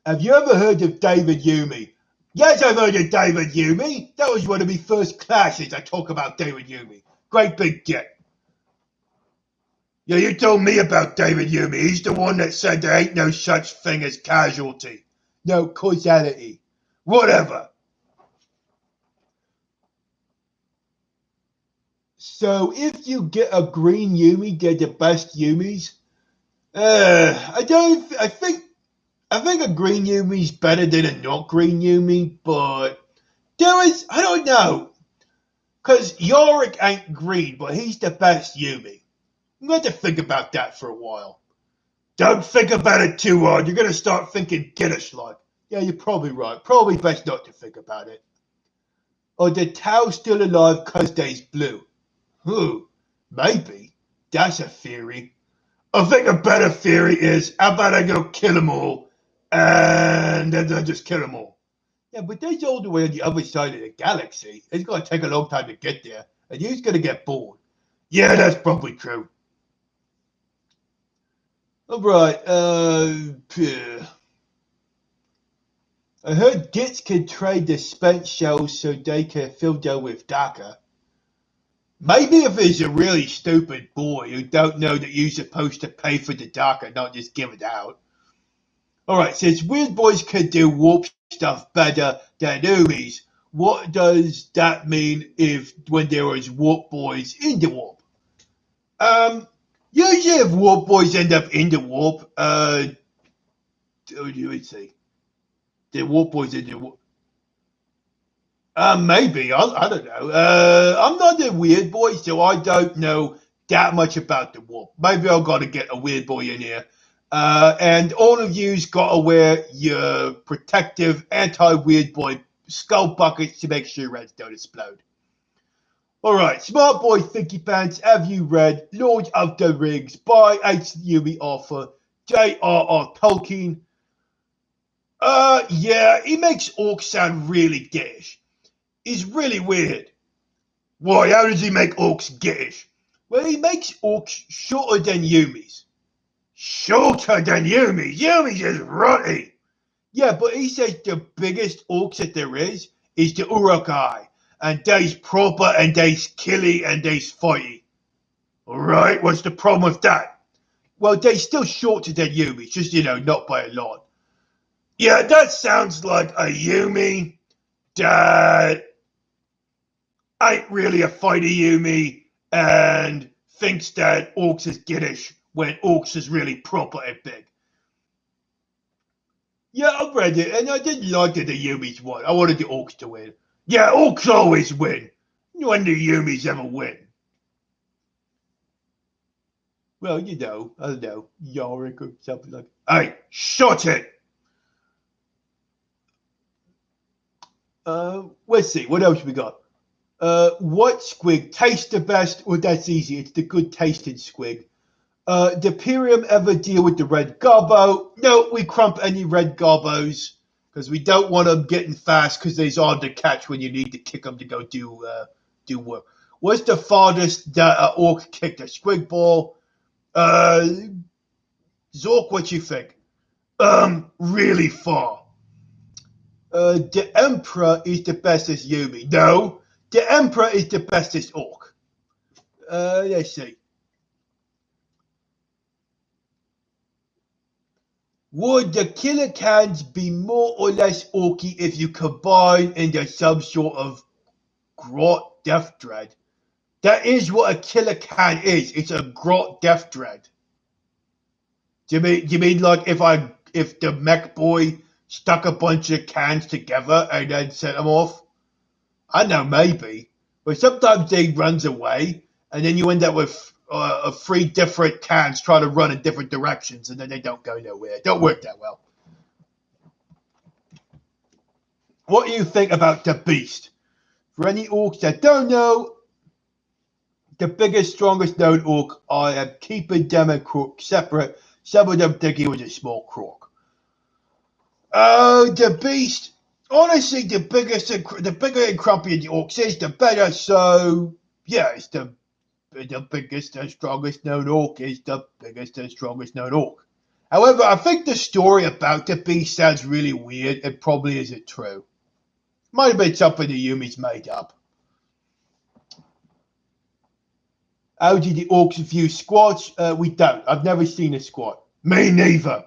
Speaker 2: Have you ever heard of David Yumi? Yes, I've heard of David Yumi. That was one of my first classes. I talk about David Yumi. Great big get. Yeah, you told me about David Yumi. He's the one that said there ain't no such thing as casualty. No, causality. Whatever. So if you get a green Yumi, they're the best Yumis. I think a green Yumi is better than a not green Yumi, but I don't know. Because Yorick ain't green, but he's the best Yumi. I'm going to think about that for a while. Don't think about it too hard. You're going to start thinking kiddish like. Yeah, you're probably right. Probably best not to think about it. Are the Tau still alive because they's blue? Maybe. That's a theory. I think a better theory is, how about I go kill them all, and then I just kill them all. Yeah, but that's all the way on the other side of the galaxy. It's going to take a long time to get there, and you're going to get bored. Yeah, that's probably true. All right, I heard Gits can trade the spent shells so they can fill them with Daka. Maybe if he's a really stupid boy who don't know that you're supposed to pay for the Daka, not just give it out. Alright, since weird boys can do warp stuff better than Umis, what does that mean when there is warp boys in the warp? Usually if warp boys end up in the warp, let me see. The warp boys in the warp. Maybe. I don't know. I'm not a weird boy, so I don't know that much about the warp. Maybe I've got to get a weird boy in here. And all of you's got to wear your protective anti-weird boy skull buckets to make sure your heads don't explode. All right, smart boy Finky Pants, have you read Lord of the Rings by H.U.E. author J.R.R. Tolkien? Yeah, he makes orcs sound really gayish. He's really weird. Why, how does he make orcs gayish? Well, he makes orcs shorter than humans. Shorter than humans? Humans is rotty. Yeah, but he says the biggest orcs that there is the Uruk-hai. And they's proper and they's killy and they's fighty. Alright, what's the problem with that? Well, they're still shorter than humans, just, not by a lot. Yeah, that sounds like a Yumi that ain't really a fighty Yumi and thinks that orcs is giddish when orcs is really proper and big. Yeah, I read it and I didn't like that the Yumis won. I wanted the orcs to win. Yeah, orcs always win. When do Yumis ever win? Well, I don't know, Yorick or something like that. Hey, shut it! Let's see, what else we got? What squig tastes the best? Well, that's easy. It's the good tasting squig. Did Pyrium ever deal with the red gobbo? No, we crump any red gobbos because we don't want them getting fast because they're hard to catch when you need to kick them to go do work. What's the farthest that an orc kicked a squig ball? Zork, what you think? Really far. The Emperor is the bestest Yumi. No, the Emperor is the bestest orc. Let's see. Would the killer cans be more or less orky if you combine into some sort of grot death dread? That is what a killer can is. It's a grot death dread. Do you mean like if the mech boy stuck a bunch of cans together and then set them off? I know, maybe. But sometimes they runs away and then you end up with 3 different cans trying to run in different directions and then they don't go nowhere. It don't work that well. What do you think about the Beast? For any orcs that don't know, the biggest, strongest known orc, I am keeping them and Crook separate. Some of them think he was a small crook. Oh, the Beast. Honestly, the bigger and crumpier the orcs is, the better. So, yeah, it's the biggest and strongest known orc is the biggest and strongest known orc. However, I think the story about the Beast sounds really weird and probably isn't true. Might have been something the Yumi's made up. How do the orcs view squats? We don't. I've never seen a squat. Me neither.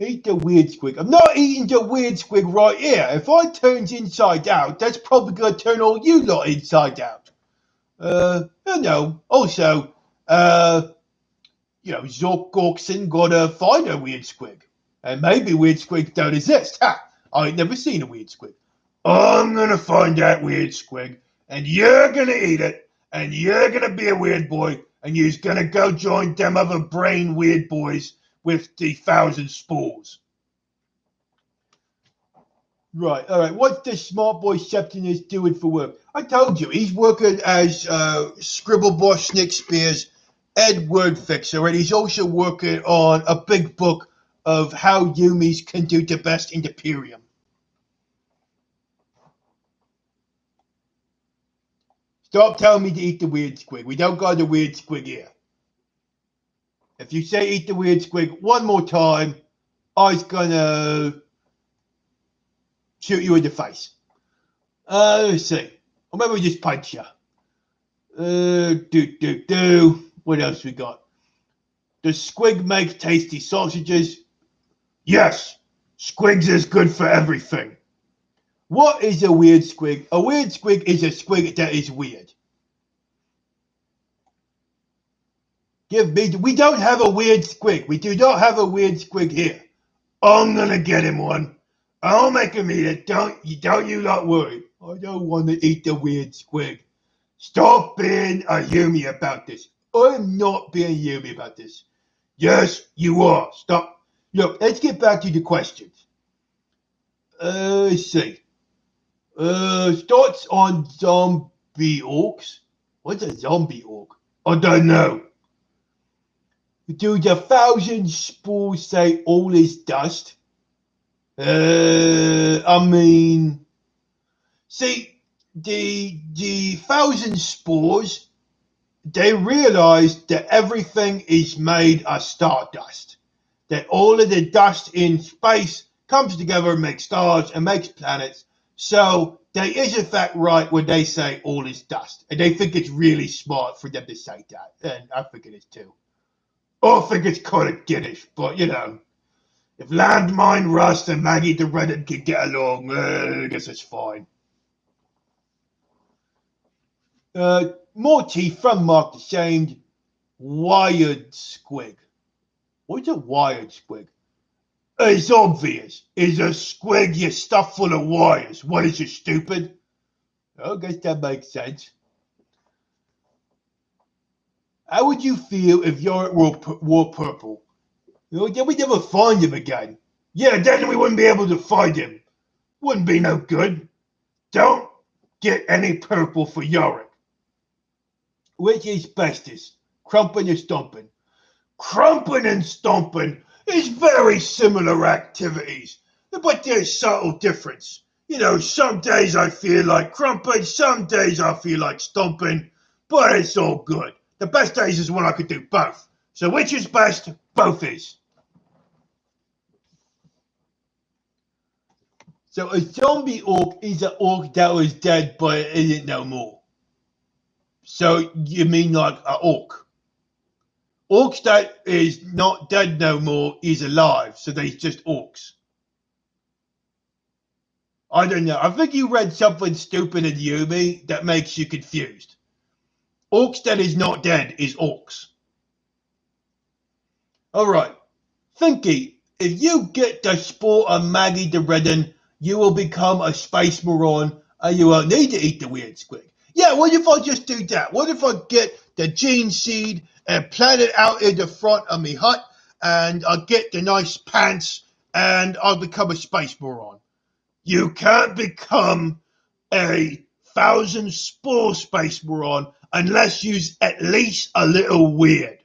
Speaker 2: Eat the weird squig. I'm not eating the weird squig right here. If I turns inside out, that's probably going to turn all you lot inside out. No. Also, Zork Gorkson gotta find a weird squig. And maybe weird squigs don't exist. Ha! I ain't never seen a weird squig. I'm gonna find that weird squig, and you're gonna eat it, and you're gonna be a weird boy, and you're gonna go join them other brain weird boys with the 1,000 spores. Right, all right. What's the smart boy Septimus doing for work? I told you, he's working as Scribbleboss Shakespeare's word fixer, and he's also working on a big book of how Yumis can do the best in the Imperium. Stop telling me to eat the weird squig. We don't got the weird squig here. If you say eat the weird squig one more time, I's gonna shoot you in the face. Let's see. Or maybe we just punch you. What else we got? Does squig make tasty sausages? Yes. Squigs is good for everything. What is a weird squig? A weird squig is a squig that is weird. Give me. We don't have a weird squig. We do not have a weird squig here. I'm gonna get him one. I'll make him eat it. Don't you not worry. I don't want to eat the weird squig. Stop being a Yumi about this. I'm not being Yumi about this. Yes, you are. Stop. Look, let's get back to the questions. Let's see. Thoughts on zombie orcs? What's a zombie orc? I don't know. Do the 1,000 spores say all is dust? I mean, see, the 1,000 spores, they realized that everything is made of stardust. That all of the dust in space comes together and makes stars and makes planets. So they is in fact right when they say all is dust. And they think it's really smart for them to say that. And I think it is too. I think it's kind of giddish, but you know, if Landmine, Rust, and Maggie the Reddit can get along, I guess it's fine. Morty from Mark the Shamed, wired squig. What's a wired squig? It's obvious. It's a squig you're stuffed full of wires. What is you, stupid? I guess that makes sense. How would you feel if Yorick wore purple? Then we'd never find him again. Yeah, then we wouldn't be able to find him. Wouldn't be no good. Don't get any purple for Yorick. Which is bestest, crumping or stomping? Crumping and stomping is very similar activities, but there's subtle difference. You know, some days I feel like crumping, some days I feel like stomping, but it's all good. The best days is when I could do both. So which is best? Both is. So a zombie orc is an orc that was dead but isn't no more. So you mean like an orc? Orcs that is not dead no more is alive, so they're just orcs. I don't know. I think you read something stupid in Yumi that makes you confused. Orcs that is not dead is orcs. Alright. Finky, if you get the spore of Maggie the Redden, you will become a space moron and you won't need to eat the weird squig. Yeah, what if I just do that? What if I get the gene seed and plant it out in the front of me hut and I get the nice pants and I'll become a space moron? You can't become a 1,000 spore space moron unless you're at least a little weird.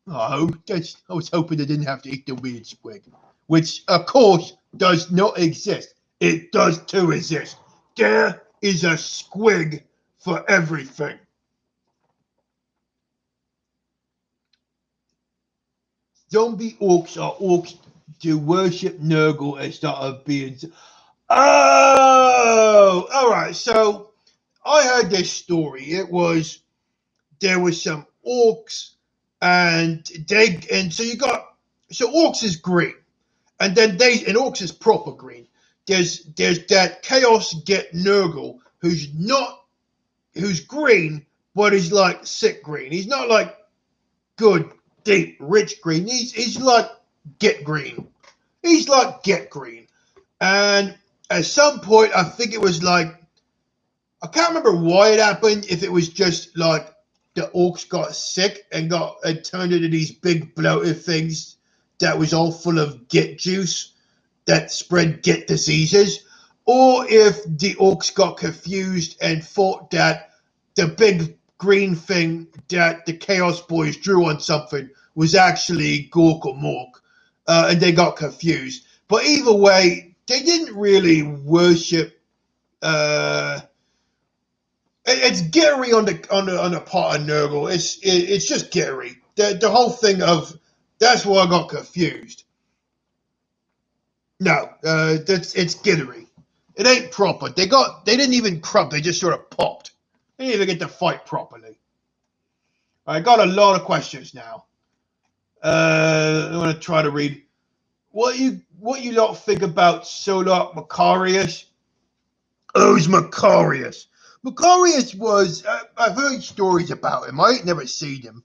Speaker 2: Oh, I was hoping I didn't have to eat the weird squig, which of course does not exist. It does too exist. There is a squig for everything. Zombie orcs are orcs to worship Nurgle instead of being. Oh, all right. So I heard this story. There was some orcs, and so orcs is green, and then orcs is proper green. There's that Chaos Get Nurgle who's green, but he's like sick green. He's not like good, deep, rich green. He's like get green. He's like get green. And at some point, I think it was like, I can't remember why it happened. If it was just like the orcs got sick and turned into these big bloated things that was all full of get juice that spread get diseases, or if the orcs got confused and thought that the big green thing that the Chaos Boys drew on something was actually Gork or Mork, and they got confused. But either way, they didn't really worship. It's Gary on the part of Nurgle. It's just Gary. The whole thing of that's why I got confused. No, it's Gittery. It ain't proper. They didn't even crump. They just sort of popped. They didn't even get to fight properly. I got a lot of questions now. I'm gonna try to read. What you lot think about Solok Macarius? Who's Macarius? Macarius was I've heard stories about him. I ain't never seen him.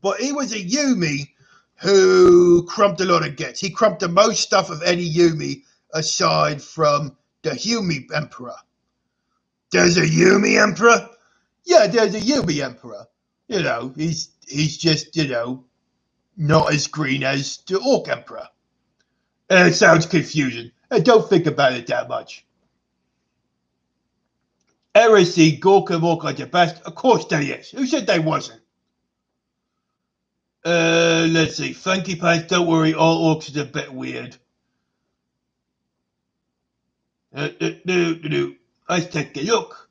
Speaker 2: But he was a Yumi who crumped a lot of gets. He crumped the most stuff of any Yumi aside from the Yumi Emperor. There's a Yumi Emperor? Yeah, there's a Yumi Emperor. You know, he's just, you know, not as green as the Orc Emperor. It sounds confusing. Don't think about it that much. Heresy, Gork and Orc are the best. Of course they is. Who said they wasn't? Let's see. Finky Pants, don't worry, all Orcs are a bit weird. Let's take a look.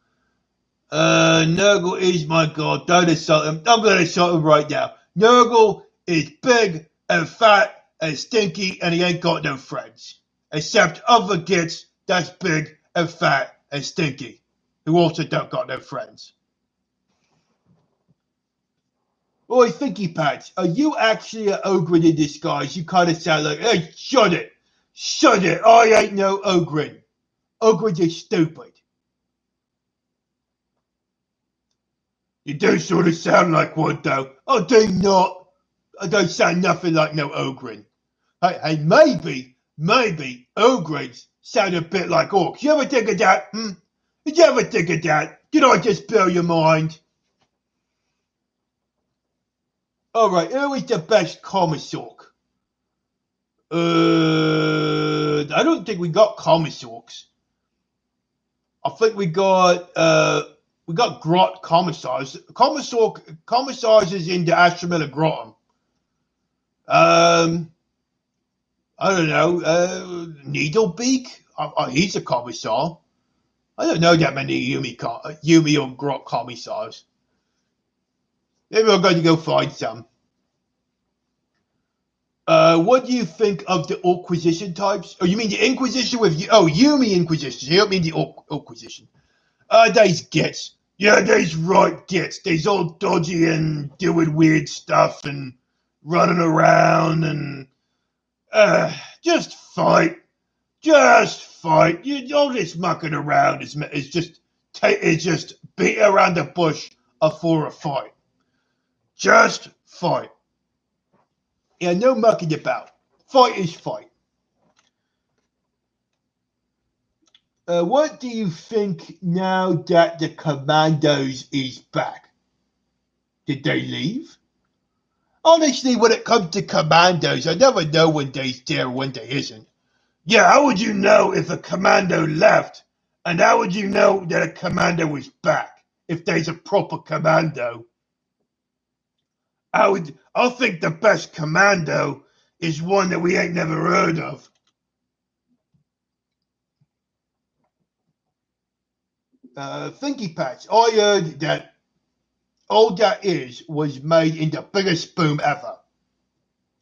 Speaker 2: Nurgle is my god. Don't insult him. I'm going to insult him right now. Nurgle is big and fat and stinky and he ain't got no friends. Except other kids that's big and fat and stinky, who also don't got no friends. Oi, Finky Pants, are you actually an ogre in disguise? You kind of sound like, hey, shut it. Shut it. I ain't no ogre. Ogres are stupid. You do sort of sound like one, though. I do not. I don't sound nothing like no ogre. Hey, maybe ogres sound a bit like orcs. You ever think of that? Did you ever think of that? Did I just blow your mind? Alright, who is the best Commisork? I don't think we got Commisorks. I think we got Grot Commissars. Commissars is in the Astramilla Groton. I don't know. Needlebeak? He's a commissar. I don't know that many Yumi or Grot commissars. Maybe I'm going to go find some. What do you think of the Orquisition types? Oh, you mean the Inquisition with you? Oh, Yumi Inquisition. You don't mean the Orquisition. They's gits. Yeah, they's right gits. They's all dodgy and doing weird stuff and running around and just fight. Just fight. All this mucking around is just beat around the bush for a fight. Just fight. Yeah, no mucking about. Fight is fight. What do you think now that the Commandos is back? Did they leave? Honestly, when it comes to Commandos, I never know when they's there and when they isn't. Yeah, how would you know if a Commando left? And how would you know that a Commando is back? If there's a proper Commando? I think the best Commando is one that we ain't never heard of. Finky Patch, I heard that all that was made in the biggest boom ever.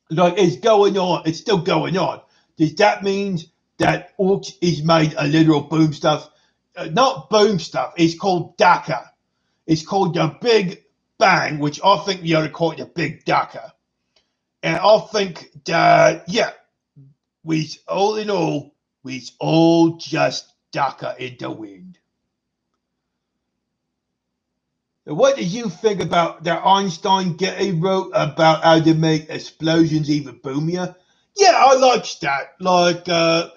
Speaker 2: Like, it's going on, it's still going on. Does that mean that Orcs is made a literal boom stuff? Not boom stuff, it's called Daka. It's called the Big Bang, which I think we ought to call it the Big Daka. And I think that, yeah, all in all, we all just Daka in the wind. What did you think about that Einstein Getty wrote about how to make explosions even boomier? Yeah, I liked that. Like,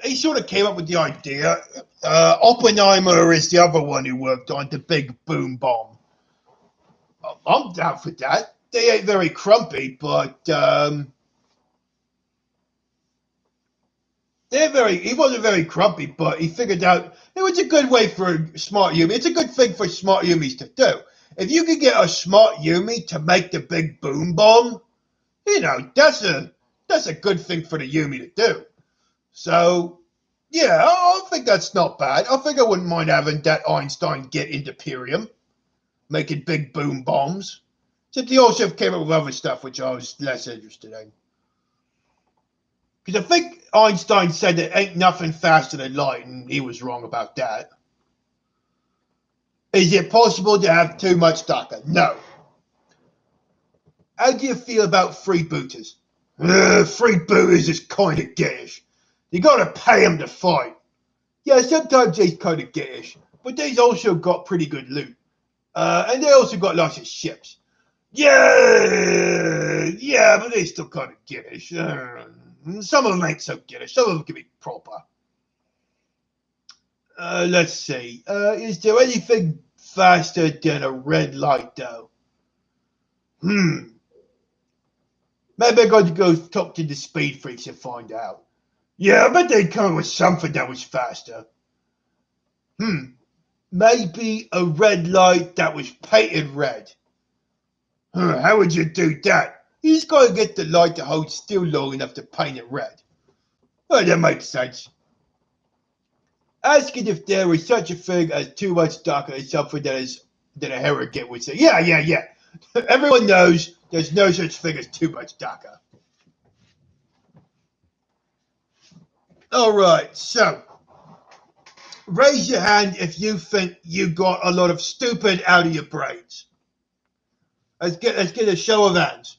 Speaker 2: he sort of came up with the idea. Oppenheimer is the other one who worked on the big boom bomb. I'm down for that. They ain't very crumpy, but he wasn't very crumpy, but he figured out it was a good way for a smart Yumi. It's a good thing for smart Yumis to do. If you could get a smart Yumi to make the big boom bomb, you know, that's a good thing for the Yumi to do. So, yeah, I think that's not bad. I think I wouldn't mind having that Einstein get into Imperium, making big boom bombs. Except he also came up with other stuff which I was less interested in. Because I think Einstein said that ain't nothing faster than light, and he was wrong about that. Is it possible to have too much Daka? No. How do you feel about freebooters? Freebooters is kind of gittish. You gotta pay them to fight. Yeah, sometimes they's kind of gittish, but they's also got pretty good loot. And they also got lots of ships. Yeah, but they still kind of giddish. Some of them ain't so giddish. Some of them can be proper. Let's see. Is there anything faster than a red light, though? Maybe I got to go talk to the speed freaks and find out. Yeah, I bet they'd come with something that was faster. Maybe a red light that was painted red. How would you do that? You just got to get the light to hold still long enough to paint it red. Oh, that makes sense. Asking if there is such a thing as too much darker is something that a heretics would say. Yeah. Everyone knows there's no such thing as too much darker. All right, so raise your hand if you think you got a lot of stupid out of your brains. Let's get a show of hands.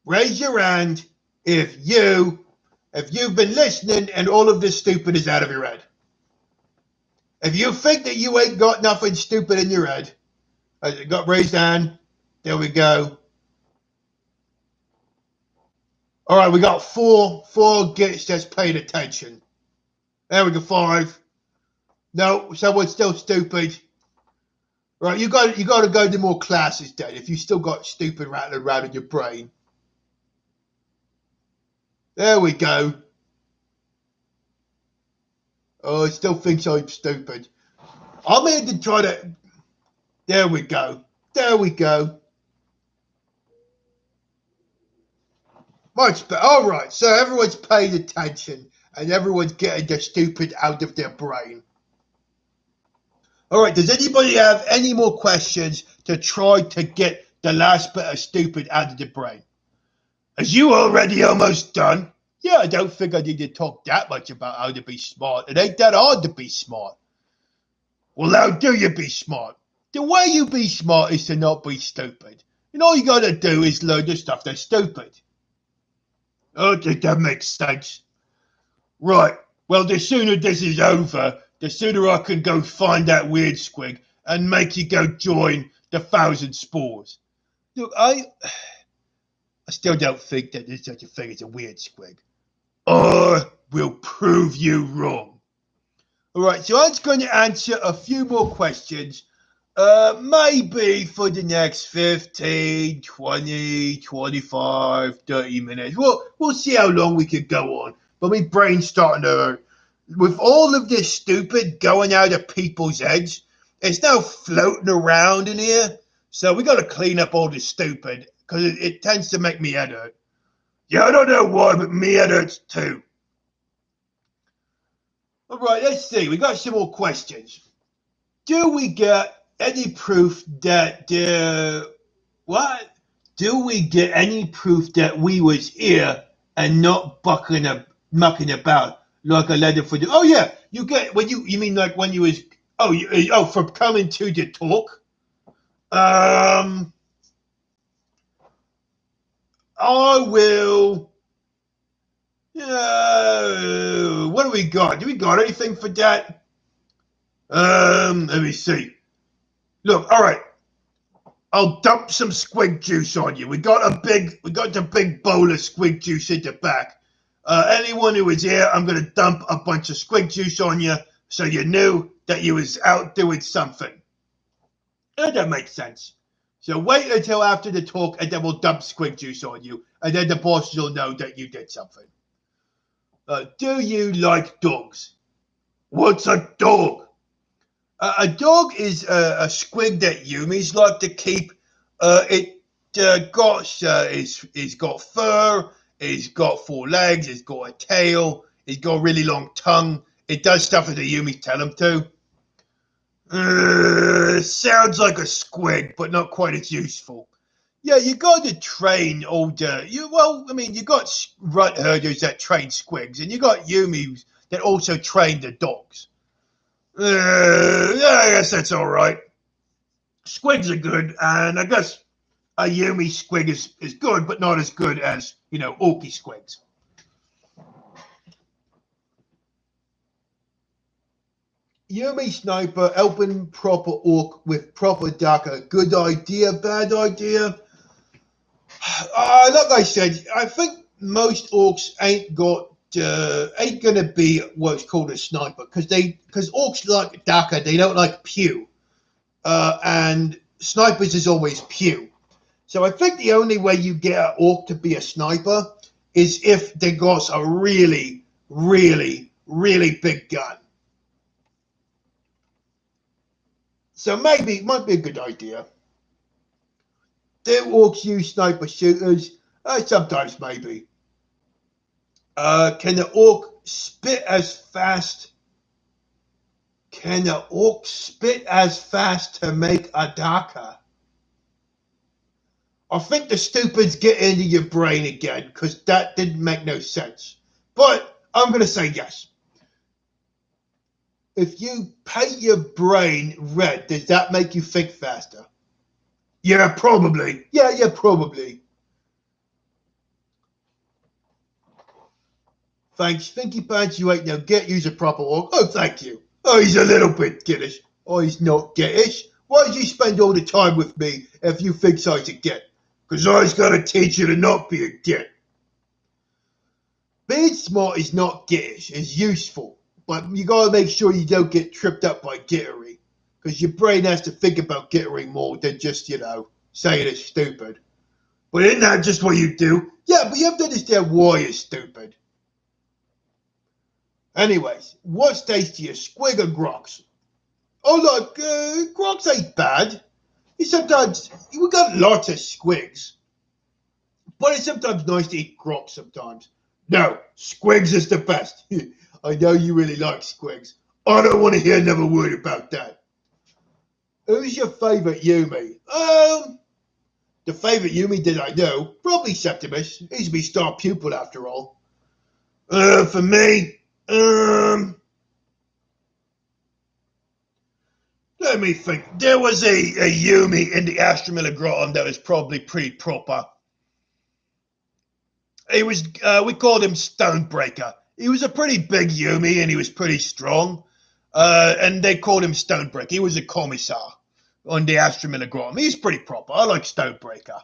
Speaker 2: Raise your hand if you've been listening and all of this stupid is out of your head. If you think that you ain't got nothing stupid in your head, got raised hand. There we go. All right, we got four gits that's paid attention. There we go, 5. No, someone's still stupid. Right, you got to go to more classes then if you still got stupid rattling around in your brain. There we go. Oh, it still thinks I'm stupid. I'm here to try to... There we go. Much better. All right, so everyone's paying attention and everyone's getting the stupid out of their brain. All right, does anybody have any more questions to try to get the last bit of stupid out of the brain? Is you already almost done? Yeah, I don't think I need to talk that much about how to be smart. It ain't that hard to be smart. Well, how do you be smart? The way you be smart is to not be stupid. And all you gotta do is learn the stuff that's stupid. Okay, that makes sense. Right, well, the sooner this is over, the sooner I can go find that weird squig and make you go join the 1,000 spores. Look, I still don't think that there's such a thing as a weird squig. I will prove you wrong. All right, so I'm just going to answer a few more questions, maybe for the next 15, 20, 25, 30 minutes. We'll see how long we can go on. But my brain's starting to hurt. With all of this stupid going out of people's heads, it's now floating around in here. So we got to clean up all this stupid because it tends to make me head hurt. Yeah, I don't know why, but me head hurts too. All right, let's see. We got some more questions. Do we get any proof that what? Do we get any proof that we was here and not mucking about like a letter for the? Oh yeah, you get when you mean like when you was from coming to the talk. I will. What do we got? Do we got anything for that? Let me see. Look, all right. I'll dump some squig juice on you. We got the big bowl of squig juice in the back. Anyone who was here, I'm gonna dump a bunch of squig juice on you, so you knew that you was out doing something. That makes sense. So wait until after the talk, and then we'll dump squig juice on you, and then the bosses will know that you did something. Do you like dogs? What's a dog? A dog is a squig that humans like to keep. It's got fur. It's got 4 legs. It's got a tail. It's got a really long tongue. It does stuff that the humans tell them to. Sounds like a squig, but not quite as useful. Yeah, you got to train you got rut herders that train squigs, and you got humans that also train the dogs. I guess that's all right. Squigs are good, and I guess a Yumi squig is good, but not as good as, Orky squigs. Yumi sniper helping proper orc with proper daka. Good idea, bad idea? Like I said, I think most orcs ain't gonna be what's called a sniper because orcs like daka, they don't like pew, and snipers is always pew. So I think the only way you get an orc to be a sniper is if they got a really, really, really big gun. So maybe it might be a good idea. Do orcs use sniper shooters? Sometimes maybe. Can the orc spit as fast? Can the orc spit as fast to make a daka? I think the stupids get into your brain again because that didn't make no sense. But I'm going to say yes. If you paint your brain red, does that make you think faster? Yeah, probably. Yeah, probably. Thanks, Finky Pants, you ain't no get. Use a proper orc. Oh, thank you. Oh, he's a little bit gittish. Oh, he's not gittish. Why did you spend all the time with me if you think I's a git? Because I's got to teach you to not be a git. Being smart is not gittish. It's useful. But you got to make sure you don't get tripped up by gittery. Because your brain has to think about gittery more than just, saying it's stupid. But isn't that just what you do? Yeah, but you have to understand why you're stupid. Anyways, what's tastier, Squig or Gorkson? Oh, look, Gorks ain't bad. We got lots of Squigs. But it's sometimes nice to eat Gorks sometimes. No, Squigs is the best. I know you really like Squigs. I don't want to hear another word about that. Who's your favourite Yumi? The favourite Yumi that I know, probably Septimus. He's my star pupil after all. For me, let me think. There was a Yumi in the Astromilligram that was probably pretty proper. He was, we called him Stonebreaker. He was a pretty big Yumi and he was pretty strong. And they called him Stonebreaker. He was a commissar on the Astromilligram. He's pretty proper. I like Stonebreaker.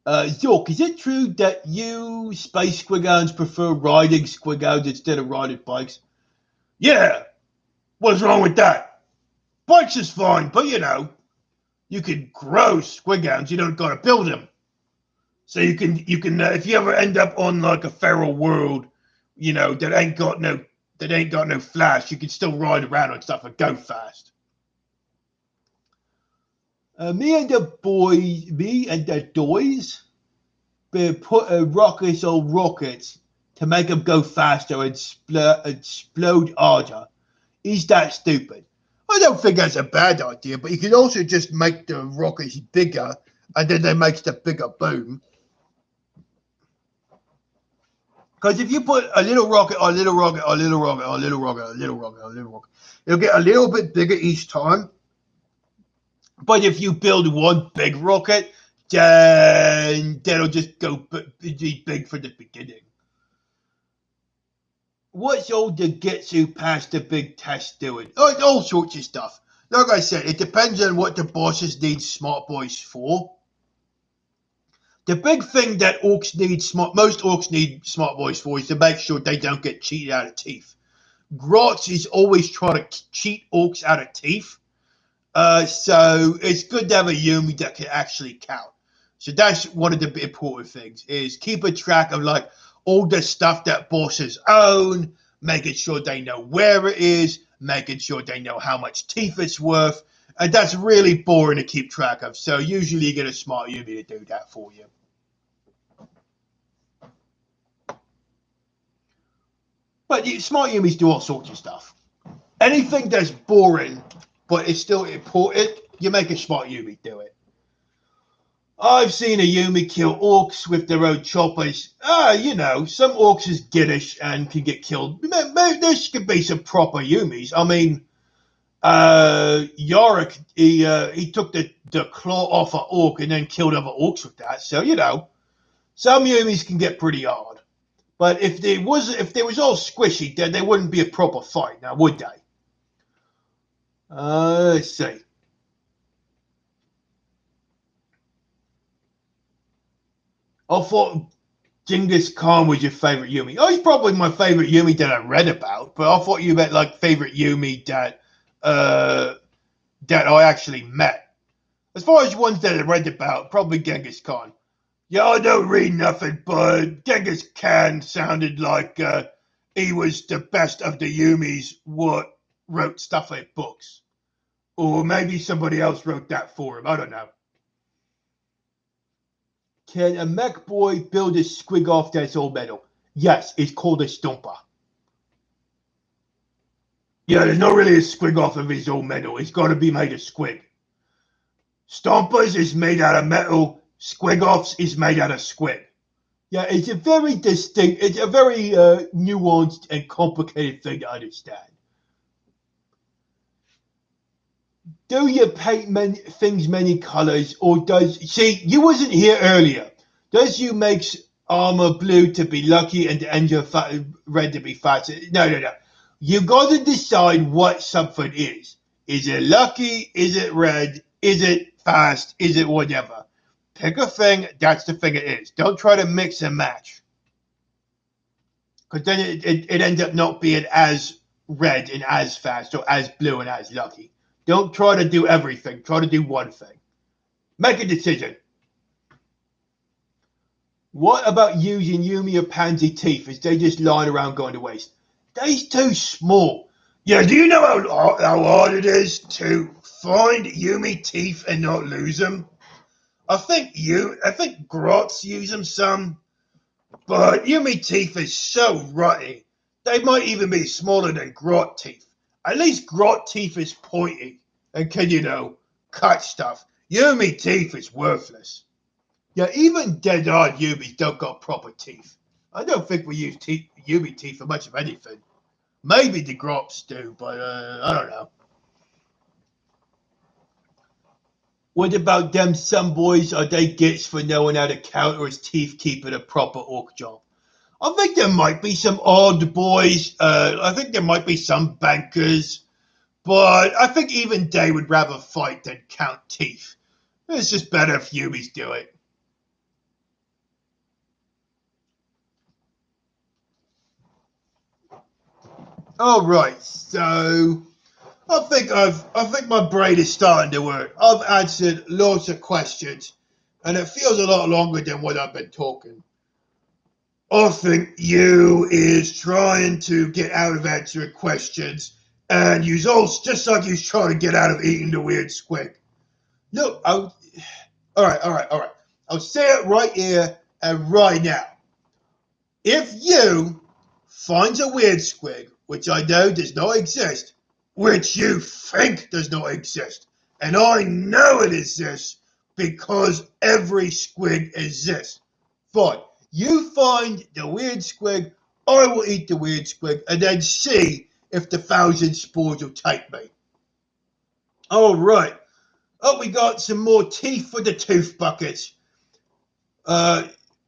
Speaker 2: Zork, is it true that you Space Squig'oundz prefer riding Squig'oundz instead of riding bikes? Yeah. What's wrong with that? Bikes is fine, but you can grow Squig'oundz. You don't gotta build them. So you can if you ever end up on like a feral world, that ain't got no flash, you can still ride around on stuff and go fast. Me and the doys, put rockets on rockets to make them go faster and explode harder. Is that stupid? I don't think that's a bad idea, but you can also just make the rockets bigger, and then they make the bigger boom. Because if you put a little rocket, a little rocket, a little rocket, a little rocket, a little rocket, a little rocket, it'll get a little bit bigger each time. But if you build one big rocket, then that'll just go be big from the beginning. What's all the Getsu past the big test doing? Oh, all sorts of stuff. Like I said, it depends on what the bosses need smart boys for. The big thing that most orcs need smart boys for is to make sure they don't get cheated out of teeth. Grotz is always trying to cheat orcs out of teeth. So it's good to have a Yumi that can actually count. So that's one of the important things, is keep a track of like all the stuff that bosses own, making sure they know where it is, making sure they know how much teeth it's worth. And that's really boring to keep track of. So usually you get a smart Yumi to do that for you. But smart Yumis do all sorts of stuff. Anything that's boring, but it's still important, you make a smart Yumi do it. I've seen a Yumi kill orcs with their own choppers. Some orcs is giddish and can get killed. There could be some proper Yumis. I mean, Zork, he took the claw off an orc and then killed other orcs with that. So, some Yumis can get pretty hard. But if they was all squishy, then they wouldn't be a proper fight, now would they? Let's see. I thought Genghis Khan was your favorite Yumi. Oh, he's probably my favorite Yumi that I read about, but I thought you meant like favorite Yumi that I actually met. As far as ones that I read about, probably Genghis Khan. Yeah, I don't read nothing, but Genghis Khan sounded like he was the best of the Yumis what wrote stuff like books. Or maybe somebody else wrote that for him. I don't know. Can a mech boy build a Squig'oundz that's all metal? Yes, it's called a Stomper. Yeah, there's not really a Squig'oundz if it's all metal. It's got to be made of squig. Stompers is made out of metal. Squig'oundz is made out of squig. Yeah, it's a very distinct, it's a very nuanced and complicated thing to understand. Do you paint things many colors, or does... See, you wasn't here earlier. Does you makes armor blue to be lucky and the engine red to be fast? No. You got to decide what something is. Is it lucky? Is it red? Is it fast? Is it whatever? Pick a thing, that's the thing it is. Don't try to mix and match. Because then it ends up not being as red and as fast, or as blue and as lucky. Don't try to do everything. Try to do one thing. Make a decision. What about using Yumi or Pansy teeth as they just lying around going to waste? They're too small. Yeah, do you know how hard it is to find Yumi teeth and not lose them? I think Grots use them some, but Yumi teeth is so rutty. They might even be smaller than Grot teeth. At least Grot teeth is pointy and can, cut stuff. Yumi teeth is worthless. Yeah, even dead-eyed Yumis don't got proper teeth. I don't think we use Yumi teeth for much of anything. Maybe the Grots do, but I don't know. What about them some boys? Are they gits for knowing how to count, or is teeth keeping a proper orc job? I think there might be some odd boys. I think there might be some bankers. But I think even they would rather fight than count teeth. It's just better if Yumis do it. All right, so I think my brain is starting to work. I've answered lots of questions, and it feels a lot longer than what I've been talking. I think you is trying to get out of answering questions, and you's also just like you's trying to get out of eating the weird squig. Look, all right. I'll say it right here and right now. If you finds a weird squig, which I know does not exist, which you think does not exist, and I know it exists because every squig exists. But you find the weird squig, I will eat the weird squig, and then see if the 1,000 spores will take me. All right. Oh, we got some more teeth for the tooth buckets.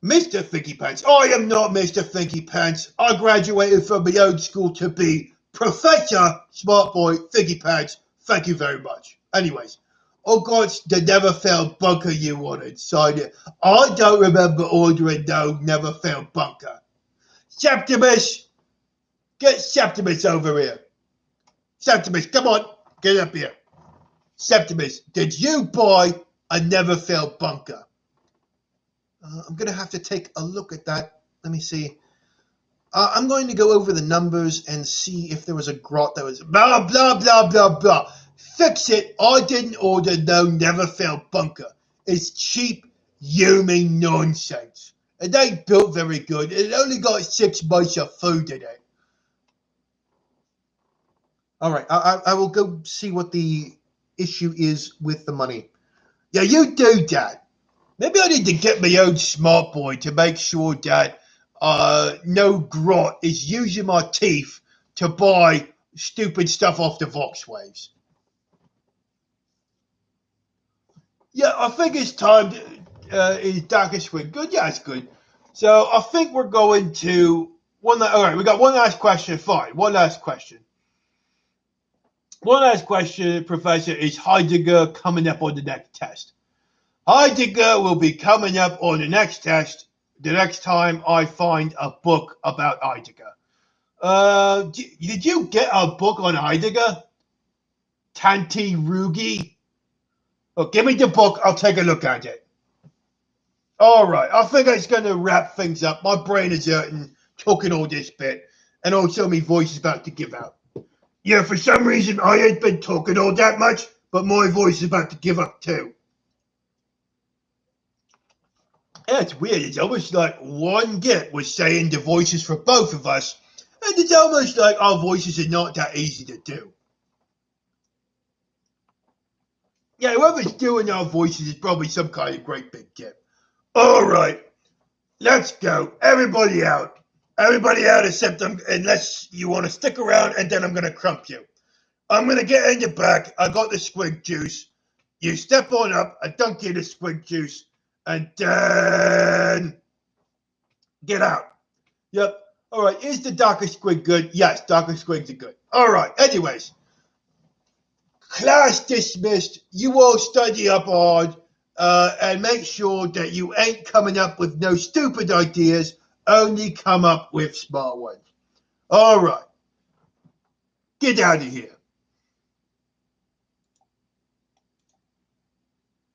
Speaker 2: Mr. Finky Pants. I am not Mr. Finky Pants. I graduated from my own school to be Professor Smart Boy Finky Pants. Thank you very much. Anyways, oh God, the never failed bunker you wanted. Sign it. I don't remember ordering no never failed bunker. Septimus, get Septimus over here. Septimus, come on, get up here. Septimus, did you buy a never failed bunker? I'm going to have to take a look at that. Let me see. I'm going to go over the numbers and see if there was a grot that was blah, blah, blah, blah, blah. Fix it. I didn't order no never failed bunker. It's cheap, Yumi nonsense. It ain't built very good. It only got 6 months of food in it. All right. I will go see what the issue is with the money. Yeah, you do that. Maybe I need to get my own smart boy to make sure that no grot is using my teeth to buy stupid stuff off the Voxwaves. Yeah, I think it's time. Is Darkest Squid good? Yeah, it's good. So I think we're going to all right, we got one last question. Fine, one last question. One last question, Professor. Is Heidegger coming up on the next test? Heidegger will be coming up on the next test the next time I find a book about Heidegger. Did you get a book on Heidegger? Tanti Rugi? Oh, give me the book. I'll take a look at it. All right. I think it's going to wrap things up. My brain is hurting talking all this bit. And also my voice is about to give out. Yeah, for some reason I ain't been talking all that much, but my voice is about to give up too. Yeah, it's weird. It's almost like one Git was saying the voices for both of us, and it's almost like our voices are not that easy to do. Yeah, whoever's doing our voices is probably some kind of great big Git. All right, let's go. Everybody out. Everybody out except unless you want to stick around, and then I'm going to crump you. I'm going to get in your back. I got the squig juice. You step on up. I dunk you the squig juice. And then get out. Yep. All right. Is the darker squig good? Yes, darker squigs are good. All right. Anyways, class dismissed. You all study up hard and make sure that you ain't coming up with no stupid ideas. Only come up with smart ones. All right. Get out of here.